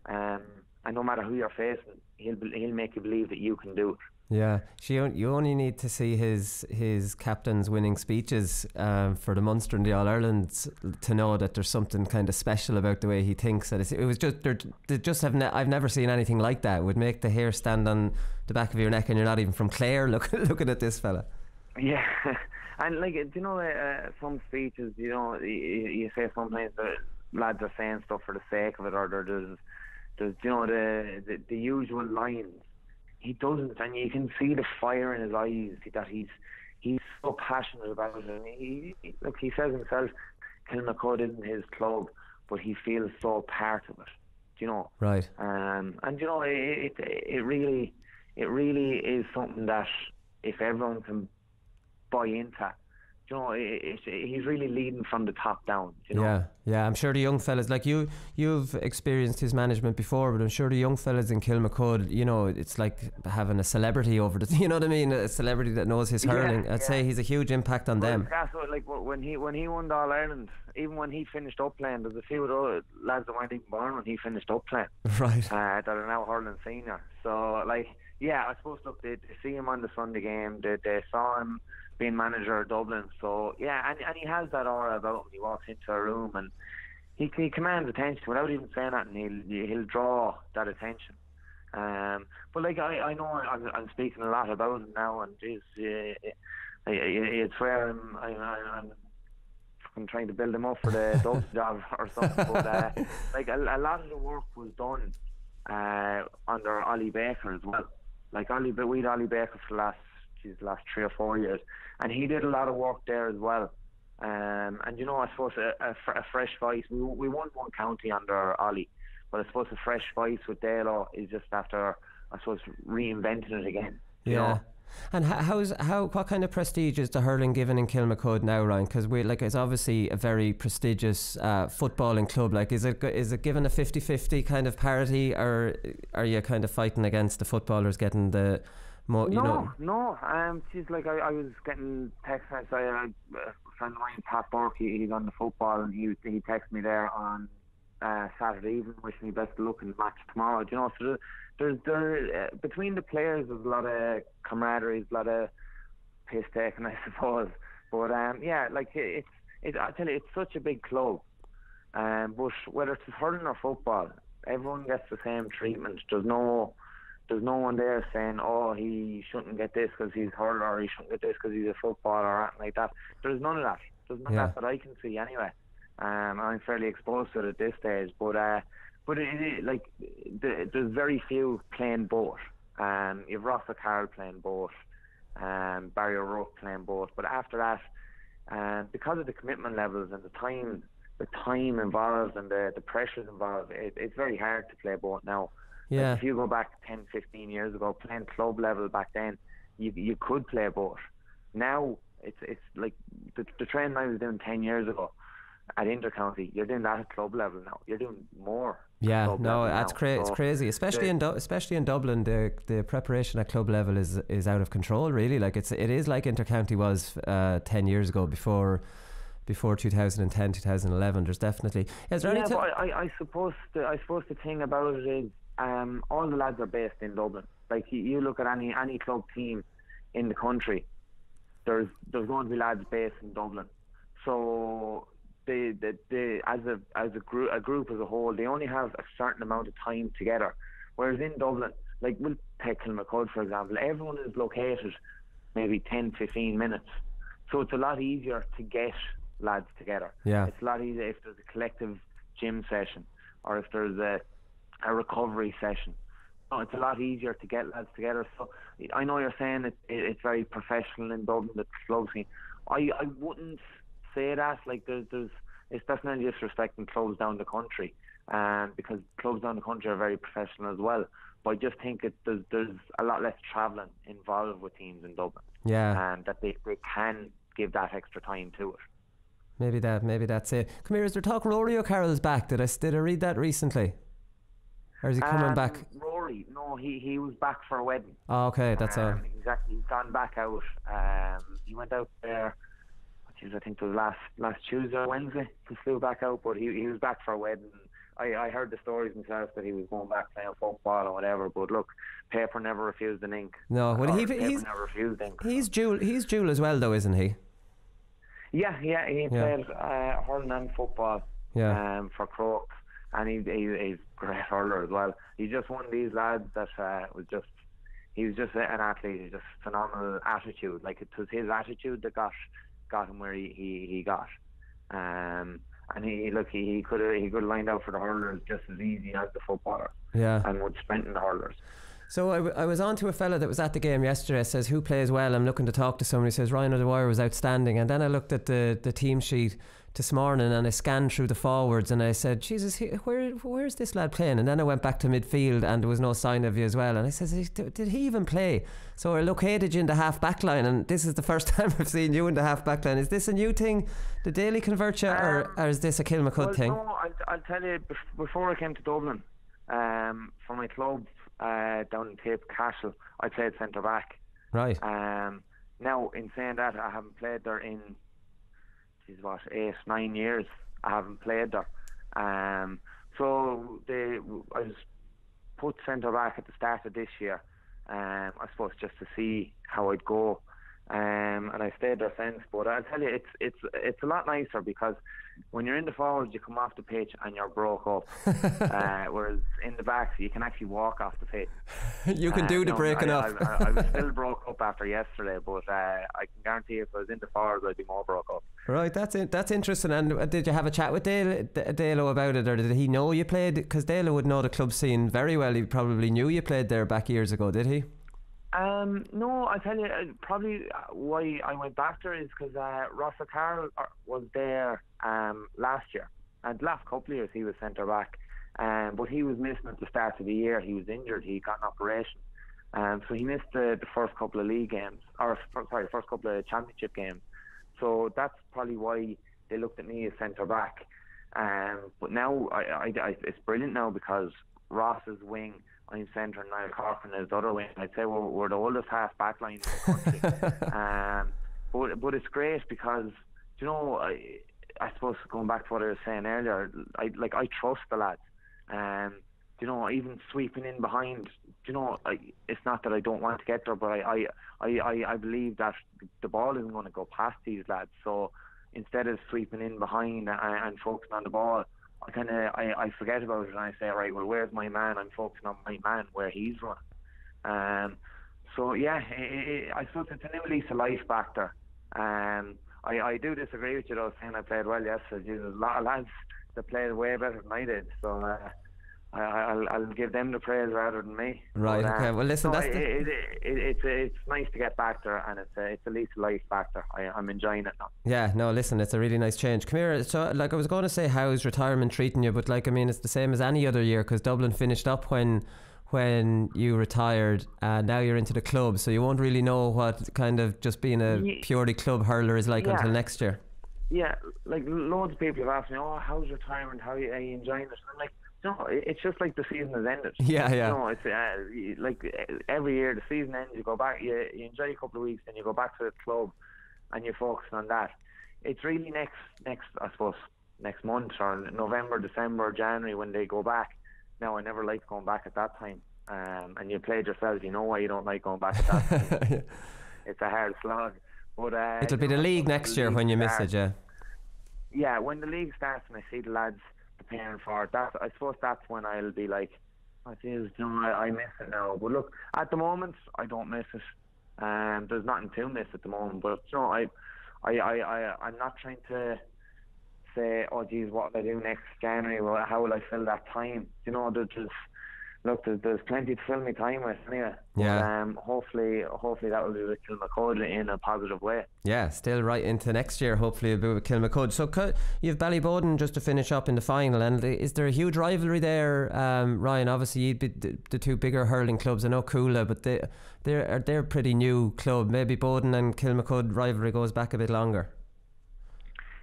and no matter who you're facing, he'll make you believe that you can do it. Yeah, you only need to see his captain's winning speeches for the Munster and the All Ireland to know that there's something kind of special about the way he thinks. That it was just I've never seen anything like that. It would make the hair stand on the back of your neck, and you're not even from Clare looking at this fella. Yeah, and like, you know, some speeches, you know, you say sometimes that lads are saying stuff for the sake of it, or there's you know, the usual lines. He doesn't, and you can see the fire in his eyes, that he's so passionate about it. And he says himself, Kilmacud isn't his club, but he feels so part of it. You know, right? And you know, it really is something that if everyone can buy into, you know, he's really leading from the top down. You know? Yeah. I'm sure the young fellas, like you've experienced his management before, but I'm sure the young fellas in Kilmacud, you know, it's like having a celebrity over the, you know what I mean, a celebrity that knows his hurling. I'd say he's a huge impact on them. Yeah, so like when he won the All Ireland, even when he finished up playing, there's a few of those lads that weren't even born when he finished up playing. Right. That are now hurling senior. So like, yeah, I suppose, look, they see him on the Sunday game. They saw him being manager of Dublin. So yeah, and he has that aura about him. He walks into a room and he commands attention without even saying that, and he'll draw that attention. But like, I know I'm speaking a lot about him now, and it's where I'm trying to build him up for the Dubs job or something. But like a lot of the work was done under Ollie Baker as well. Like we had Ollie Baker for the last 3 or 4 years, and he did a lot of work there as well. And you know, I suppose a fresh voice. We won one county under Ollie, but I suppose a fresh voice with Daly is just after, I suppose, reinventing it again. You know? And what kind of prestige is the hurling given in Kilmacud now, Ryan? Because it's obviously a very prestigious footballing club. Like, is it given a 50-50 kind of parity, or are you kind of fighting against the footballers getting the more? No. She's like, I was getting texts. A friend of mine, Pat Burke, he's on the football, and he texted me there on Saturday evening, wishing me best of luck in the match tomorrow. You know, so there's between the players, there's a lot of camaraderie, a lot of piss taking, I suppose. But yeah, like I tell you, it's such a big club. But whether it's hurling or football, everyone gets the same treatment. There's no one there saying, oh, he shouldn't get this because he's hurler, or he shouldn't get this because he's a footballer, or anything like that. There's none of that. There's none of that I can see anyway. I'm fairly exposed to it at this stage, but there's very few playing both. You've Ross O'Carroll playing both, Barry O'Rourke playing both, but after that, because of the commitment levels and the time involved and the pressures involved, it's very hard to play both now. Yeah. Like, if you go back 10, 15 years ago, playing club level back then, you could play both. Now it's like the trend I was doing 10 years ago at intercounty, you're doing that at club level now. You're doing more. Yeah, no, that's it's crazy. Especially in Dublin, the preparation at club level is out of control. Really, like it is like intercounty was 10 years ago before 2010, 2011. There's definitely. Is there but I suppose the thing about it is, all the lads are based in Dublin. Like you look at any club team in the country, there's going to be lads based in Dublin. So they as a group as a whole, they only have a certain amount of time together. Whereas in Dublin, like we'll take Kilmacud for example, everyone is located maybe 10-15 minutes. So it's a lot easier to get lads together. Yeah. It's a lot easier if there's a collective gym session, or if there's a recovery session. So it's a lot easier to get lads together. So I know you're saying it's very professional in Dublin, the club scene. I wouldn't say that. Like it's definitely disrespecting clubs down the country, because clubs down the country are very professional as well. But I just think there's a lot less travelling involved with teams in Dublin. Yeah. And that they can give that extra time to it. Maybe that's it. Come here, is there talk Rory O'Carroll's back? Did I read that recently? Or is he coming back? Rory sorry, no, he was back for a wedding. Oh, okay, that's all. Exactly, he's gone back out. He went out there, I think it was last Tuesday or Wednesday. He flew back out, but he was back for a wedding. I heard the stories myself that he was going back playing football or whatever. But look, paper never refused an ink. No, well, he's never refused ink. He's dual as well, though, isn't he? Yeah, he played hurling and football. For Crokes, and he's a great hurler as well. He's just one of these lads that he was just an athlete. He's just phenomenal attitude. Like, it was his attitude that got him where he got. And he could have lined out for the hurlers just as easy as the footballers. Yeah, and would strengthen the hurlers. So I was on to a fella that was at the game yesterday. Says, who plays well? I'm looking to talk to somebody. Says Ryan O'Dwyer was outstanding. And then I looked at the team sheet this morning and I scanned through the forwards and I said, Jesus, where's this lad playing? And then I went back to midfield and there was no sign of you as well. And I said, did he even play? So I located you in the half back line, and this is the first time I've seen you in the half back line. Is this a new thing? Did Daly convert you, or is this a Kilmacud thing? No, I'll tell you, before I came to Dublin, for my club down in Cape Castle, I played centre back. Right. Now, in saying that, I haven't played there in 8-9 years. I haven't played there. So I was put centre back at the start of this year. I suppose just to see how I'd go. And I stayed there since. But I'll tell you, it's a lot nicer, because when you're in the forwards, you come off the pitch and you're broke up. Whereas in the backs, you can actually walk off the pitch. You can do the breaking up. I was still broke up after yesterday, but I can guarantee if I was in the forwards, I'd be more broke up. Right, that's interesting. And did you have a chat with Dalo about it, or did he know you played? Because Dalo would know the club scene very well. He probably knew you played there back years ago, did he? No, I tell you, probably why I went back there is because Ross O'Carroll was there last year, and the last couple of years he was centre back, but he was missing at the start of the year. He was injured. He got an operation, so he missed the first couple of league games, first couple of championship games. So that's probably why they looked at me as centre back. But now it's brilliant now, because Ross is wing, I'm centre, and Niall Corcoran is the other wing. I'd say we're the oldest half back line in the country. But it's great because, you know, I suppose going back to what I was saying earlier, I trust the lads. You know, even sweeping in behind, you know, it's not that I don't want to get there, but I believe that the ball isn't going to go past these lads. So instead of sweeping in behind and focusing on the ball, I forget about it and I say, right, well, where's my man? I'm focusing on my man, where he's running. So yeah, I suppose it's a new lease of life back there. I do disagree with you though, saying I played well yesterday. There's a lot of lads that played way better than I did, so I'll give them the praise rather than me. Right. But, okay. Well, listen, no, it's nice to get back there, and it's a lease of life back there. I'm enjoying it now. Yeah. No, listen, it's a really nice change. Come here. So, like, I was going to say, how's retirement treating you? But like, I mean, it's the same as any other year, because Dublin finished up when you retired, and now you're into the club, so you won't really know what kind of just being a purely club hurler is like until next year. Yeah. Like, loads of people have asked me, "Oh, how's retirement? Are you enjoying it?" And I'm like, no, it's just like the season has ended. Yeah. You know, it's like every year the season ends, you go back, you enjoy a couple of weeks, then you go back to the club and you focus on that. It's really next I suppose next month, or November, December, January, when they go back. Now, I never liked going back at that time, and you played yourself, you know why you don't like going back at that time. It's a hard slog. But it'll be the league next year when you miss it. Yeah, when the league starts and I see the lads preparing for it, I suppose that's when I'll be like, oh geez, you know, I miss it now. But look, at the moment I don't miss it. There's nothing to miss at the moment. But you know, I'm not trying to say, oh geez, what will I do next January? Well, how will I fill that time? You know, there's plenty to fill my time with anyway. Yeah. But, hopefully that will be with Kilmacud in a positive way. Yeah, still right into next year. Hopefully it'll be with Kilmacud. So you have Ballyboden just to finish up in the final, and is there a huge rivalry there, Ryan? Obviously you'd be the two bigger hurling clubs. I know Cuala, but they're a pretty new club. Maybe Boden and Kilmacud rivalry goes back a bit longer.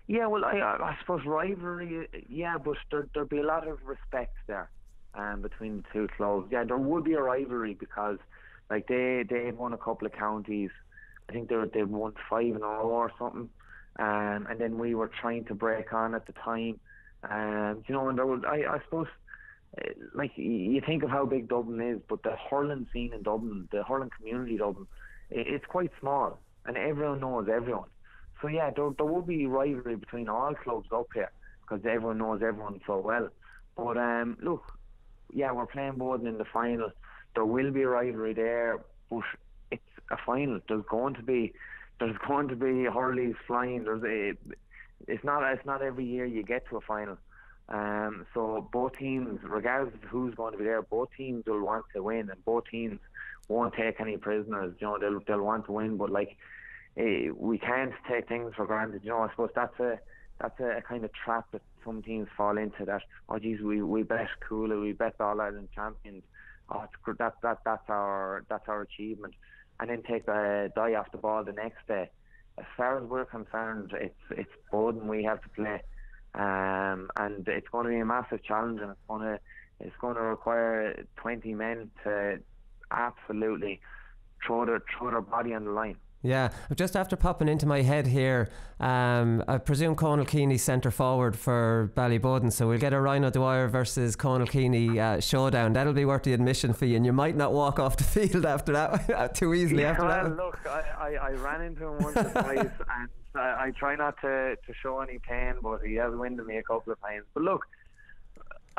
Yeah, well, I suppose rivalry, yeah, but there'd be a lot of respect there. between the two clubs. Yeah, there would be a rivalry because like they had won a couple of counties. I think they won 5 in a row or something, and then we were trying to break on at the time. And there was, I suppose, like you think of how big Dublin is, but the hurling scene in Dublin, the hurling community in Dublin, it's quite small, and everyone knows everyone. So yeah, there will be rivalry between all clubs up here because everyone knows everyone so well. But look, yeah, we're playing Bowden in the final. There will be a rivalry there, but it's a final. There's going to be hurleys flying. It's not every year you get to a final. So both teams, regardless of who's going to be there, both teams will want to win, and both teams won't take any prisoners. They'll want to win, but like we can't take things for granted. I suppose that's a kind of trap that some teams fall into. That we bet Cuala, we bet All Ireland champions. That's our achievement, and then take the die off the ball the next day. As far as we're concerned, it's Bowden we have to play, and it's going to be a massive challenge, and it's going to require 20 men to absolutely throw their body on the line. Yeah, just after popping into my head here, I presume Conal Keeney centre forward for Ballyboden, so we'll get a Rhino Dwyer versus Conal Keeney showdown. That'll be worth the admission fee, and you might not walk off the field after that too easily. Yeah, after that. Look, I ran into him once or twice, and I try not to show any pain, but he has winded me a couple of times. But look,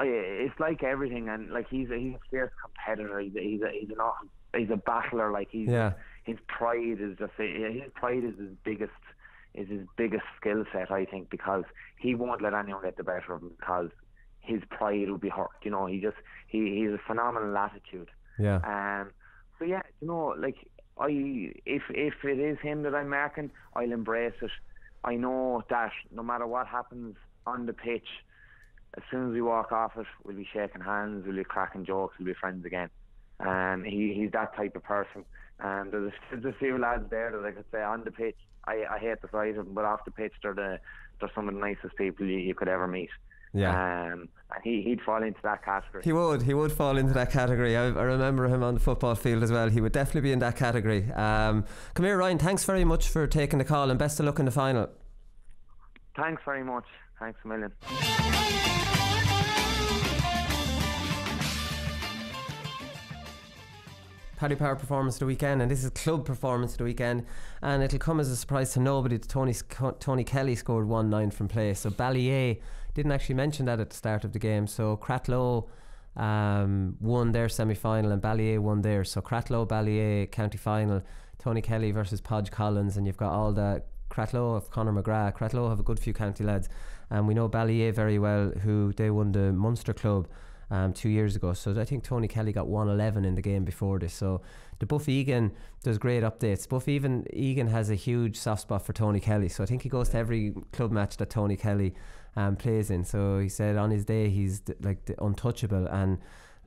it's like everything, and like he's a fierce competitor. He's a battler. Like his pride is his biggest skill set, I think, because he won't let anyone get the better of him because his pride will be hurt. He's a phenomenal attitude. Yeah. So yeah, like if it is him that I'm marking, I'll embrace it. I know that no matter what happens on the pitch, as soon as we walk off it, we'll be shaking hands, we'll be cracking jokes, we'll be friends again. He's that type of person. And there's a few lads there that I could say on the pitch, I hate the sight of them, but off the pitch they're some of the nicest people you could ever meet. Yeah. And he'd fall into that category. He would fall into that category. I remember him on the football field as well. He would definitely be in that category. Come here, Ryan, thanks very much for taking the call, and best of luck in the final. Thanks very much. Thanks a million. Paddy Power performance of the weekend, and this is club performance of the weekend, and it'll come as a surprise to nobody that Tony Kelly scored 1-9 from play. So Ballyea didn't actually mention that at the start of the game. So Cratloe won their semi-final and Ballyea won theirs. So Cratloe, Ballyea county final, Tony Kelly versus Podge Collins, and you've got all the Cratloe of Conor McGrath. Cratloe have a good few county lads, and we know Ballyea very well, who they won the Munster Club 2 years ago. So I think Tony Kelly got 111 in the game before this. So the Buff Egan does great updates. Buff Egan has a huge soft spot for Tony Kelly, so I think he goes to every club match that Tony Kelly plays in. So he said on his day he's the untouchable, and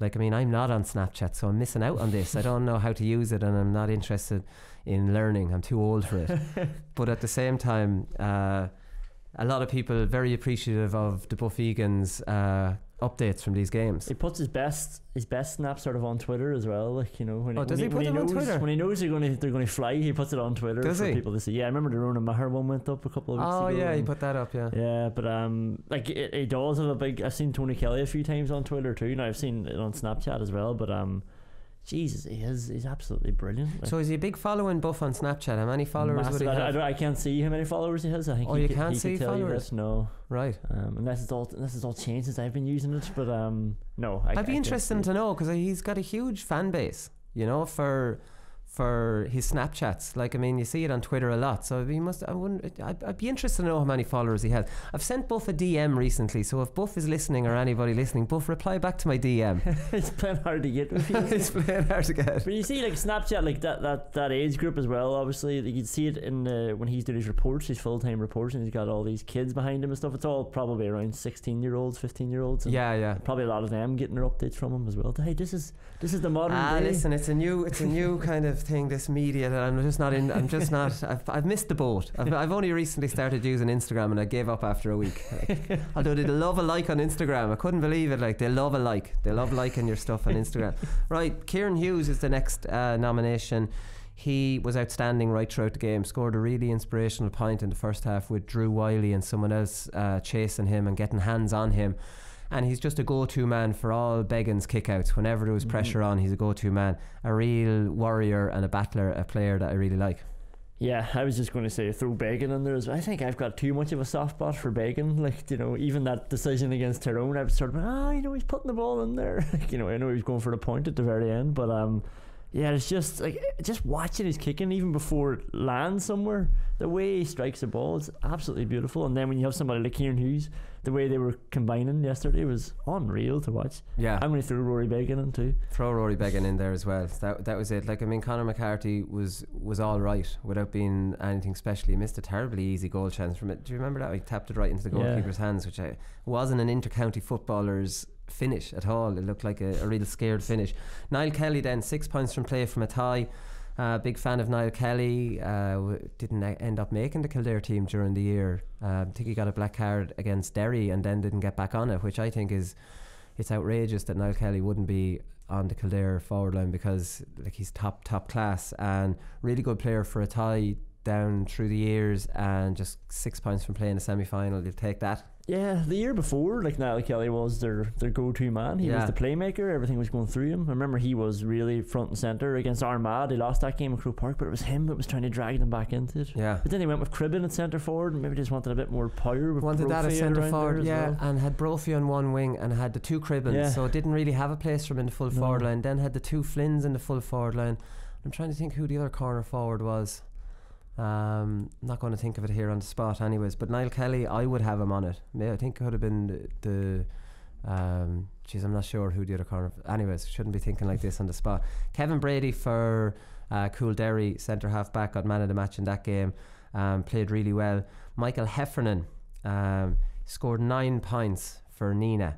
I'm not on Snapchat, so I'm missing out on this. I don't know how to use it, and I'm not interested in learning. I'm too old for it. But at the same time, a lot of people very appreciative of the Buff Egan's updates from these games. He puts his best snaps sort of on Twitter as well. When he put them on Twitter? When he knows they're going to fly, he puts it on Twitter for people to see. Yeah, I remember the Ronan Maher one went up a couple of weeks ago. Oh yeah, he put that up. Yeah, but he does have a big. I've seen Tony Kelly a few times on Twitter too. Now I've seen it on Snapchat as well. But Jesus, he's absolutely brilliant. So is he a big following Buff on Snapchat? How many followers would he have? I can't see how many followers he has. I think you can't see followers? No. Right. Unless it's all changed since I've been using it. But no. I'd be interested to know, because he's got a huge fan base, for his Snapchats. You see it on Twitter a lot, so I'd be interested to know how many followers he has. I've sent Buff a DM recently, so if Buff is listening, or anybody listening, Buff, reply back to my DM. It's playing hard to get with you. It's playing hard to get. But you see Snapchat, that age group as well, obviously you can see it in when he's doing his reports, his full-time reports, and he's got all these kids behind him and stuff. It's all probably around 16-year-olds, 15-year-olds, and yeah, probably a lot of them getting their updates from him as well. Hey, this is the modern day. Listen, it's a new kind of thing, this media, that I'm just not in. I'm just not. I've missed the boat. I've only recently started using Instagram, and I gave up after a week. Although they love a like on Instagram, I couldn't believe it. Like, they love a like. They love liking your stuff on Instagram. Right, Ciaran Hughes is the next nomination. He was outstanding right throughout the game. Scored a really inspirational point in the first half with Drew Wiley and someone else chasing him and getting hands on him. And he's just a go-to man for all Beggan's kickouts. Whenever there was pressure on, he's a go-to man. A real warrior and a battler, a player that I really like. Yeah, I was just going to say throw Beggan in there as well. I think I've got too much of a soft spot for Beggan. Like, you know, even that decision against Tyrone, I was sort of, you know, he's putting the ball in there. You know, I know he was going for the point at the very end, but yeah, it's just like, just watching his kicking even before it lands somewhere, the way he strikes the ball is absolutely beautiful. And then when you have somebody like Ciaran Hughes, the way they were combining yesterday was unreal to watch. Yeah, I'm going to throw Rory Beggan in too. Throw Rory Beggan in there as well. That was it. Like, I mean, Conor McCarthy was all right without being anything special. He missed a terribly easy goal chance from it. Do you remember that? He tapped it right into the goalkeeper's hands, which wasn't an inter-county footballer's finish at all. It looked like a real scared finish. Niall Kelly then, 6 points from play from a tie. Big fan of Niall Kelly. Didn't end up making the Kildare team during the year. I think he got a black card against Derry and then didn't get back on it, which I think it's outrageous that Niall Kelly wouldn't be on the Kildare forward line, because like, he's top class and really good player for a tie down through the years, and just 6 points from playing a semi-final. You'll take that. Yeah, the year before, like, Niall Kelly was their go-to man. He was the playmaker. Everything was going through him. I remember he was really front and centre against Armagh. They lost that game at Croke Park, but it was him that was trying to drag them back into it. Yeah. But then they went with Cribben at centre forward, and maybe just wanted a bit more power. With wanted that at centre forward, well. and had Brophy on one wing and had the two Cribbens, so didn't really have a place for him in the full forward line. Then had the two Flynns in the full forward line. I'm trying to think who the other corner forward was. Not going to think of it here on the spot anyways, but Niall Kelly, I would have him on it. I think it could have been the I'm not sure who the other corner. Anyways, shouldn't be thinking like this on the spot. Kevin Brady for Coolderry, centre half back, got man of the match in that game. Played really well. Michael Heffernan scored 9 points for Nina.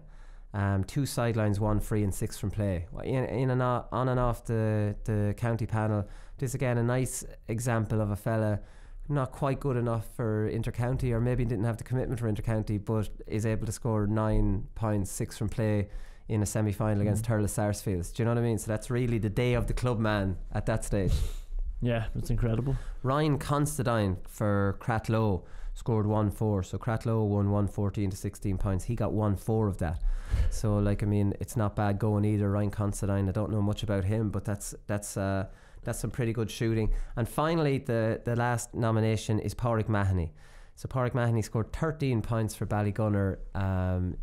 2 sidelines, 1 free and 6 from play. In and on and off the county panel. This again a nice example of a fella not quite good enough for inter-county, or maybe didn't have the commitment for inter-county, but is able to score 9 points, 6 from play in a semi-final against Hurling Sarsfields. Do you know what I mean? So that's really the day of the club man at that stage. Yeah, it's incredible. Ryan Constantine for Cratloe scored 1-4, so Cratloe won 114 to 16 points. He got 1-4 of that. So, like, I mean, it's not bad going either. Ryan Constantine, I don't know much about him, but that's some pretty good shooting. And finally, the last nomination is Pádraig Mahoney. So Pádraig Mahoney scored 13 points for Ballygunner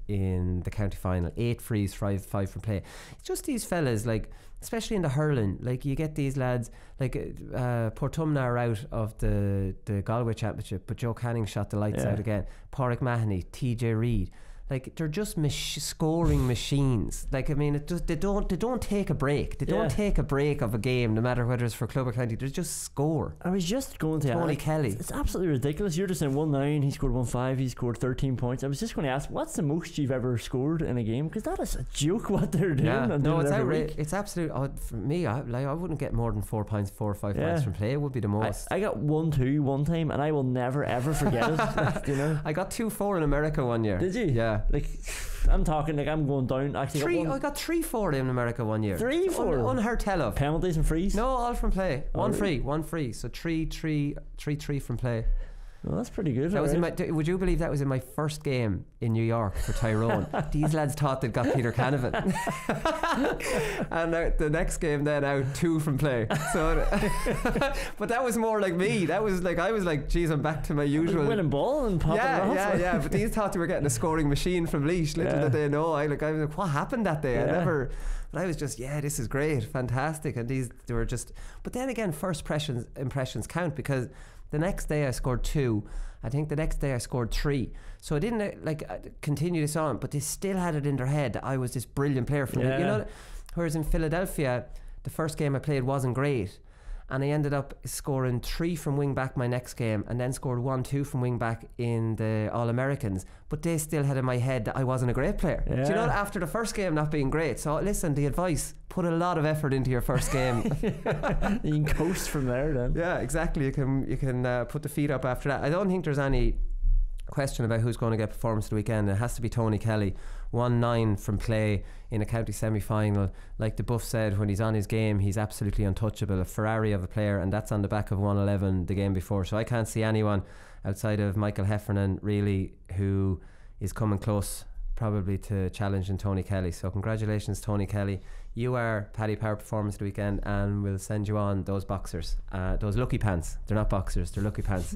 in the county final. 8 frees, 5 from play. It's just these fellas, like, especially in the hurling, like, you get these lads, like Portumna are out of the Galway Championship, but Joe Canning shot the lights out again. Pádraig Mahoney, TJ Reid, like, they're just scoring machines. Like, I mean, they don't take a break. They don't take a break of a game, no matter whether it's for club or county. They just score. I was just going to Tony Kelly. It's absolutely ridiculous. You're just saying 1-9, he scored 1-5, he scored 13 points. I was just going to ask, what's the most you've ever scored in a game? Because that is a joke what they're doing. Yeah. No, it's outrageous. It's absolute. For me, I wouldn't get more than 4 points, 4 or 5 points from play. It would be the most. I got 1-2 one time, and I will never ever forget it. Like, you know, I got 2-4 in America one year. Did you? Yeah. Like, I'm talking like I'm going down. Actually, I got 3-4 in America one year. 3-4 unheard tell of. Penalties and frees? No, all from play. One free. So 3 from play. Well, that's pretty good. That was in would you believe that was in my first game in New York for Tyrone? These lads thought they'd got Peter Canavan. And the next game then out 2 from play. So, but that was more like me. That was like, I was like, geez, I'm back to my usual winning ball and popping it off. Yeah. But these thought they were getting a scoring machine from Laois. Little did they know. I was like, what happened that day? But I was just, this is great, fantastic. And they were just. But then again, first impressions count, because the next day I scored 2. I think the next day I scored 3. So I didn't continue this on, but they still had it in their head that I was this brilliant player for them. You know, whereas in Philadelphia, the first game I played wasn't great, and I ended up scoring 3 from wing back my next game, and then scored 1-2 from wing back in the All-Americans, but they still had in my head that I wasn't a great player. Do you know, after the first game not being great? So listen, the advice, put a lot of effort into your first game. You can coast from there then. Yeah, exactly. You can put the feet up after that. I don't think there's any question about who's going to get performance of the weekend. It has to be Tony Kelly. 1-9 from play in a county semi-final. Like the Buff said, when he's on his game, he's absolutely untouchable, a Ferrari of a player, and that's on the back of 111 the game before. So I can't see anyone outside of Michael Heffernan really who is coming close probably to challenging Tony Kelly. So congratulations, Tony Kelly. You are Paddy Power Performance of the weekend, and we'll send you on those boxers, those lucky pants. They're not boxers, they're lucky pants.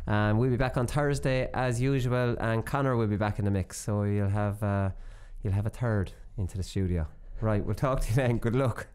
We'll be back on Thursday as usual, and Connor will be back in the mix, so you'll have a third into the studio. Right, we'll talk to you then. Good luck.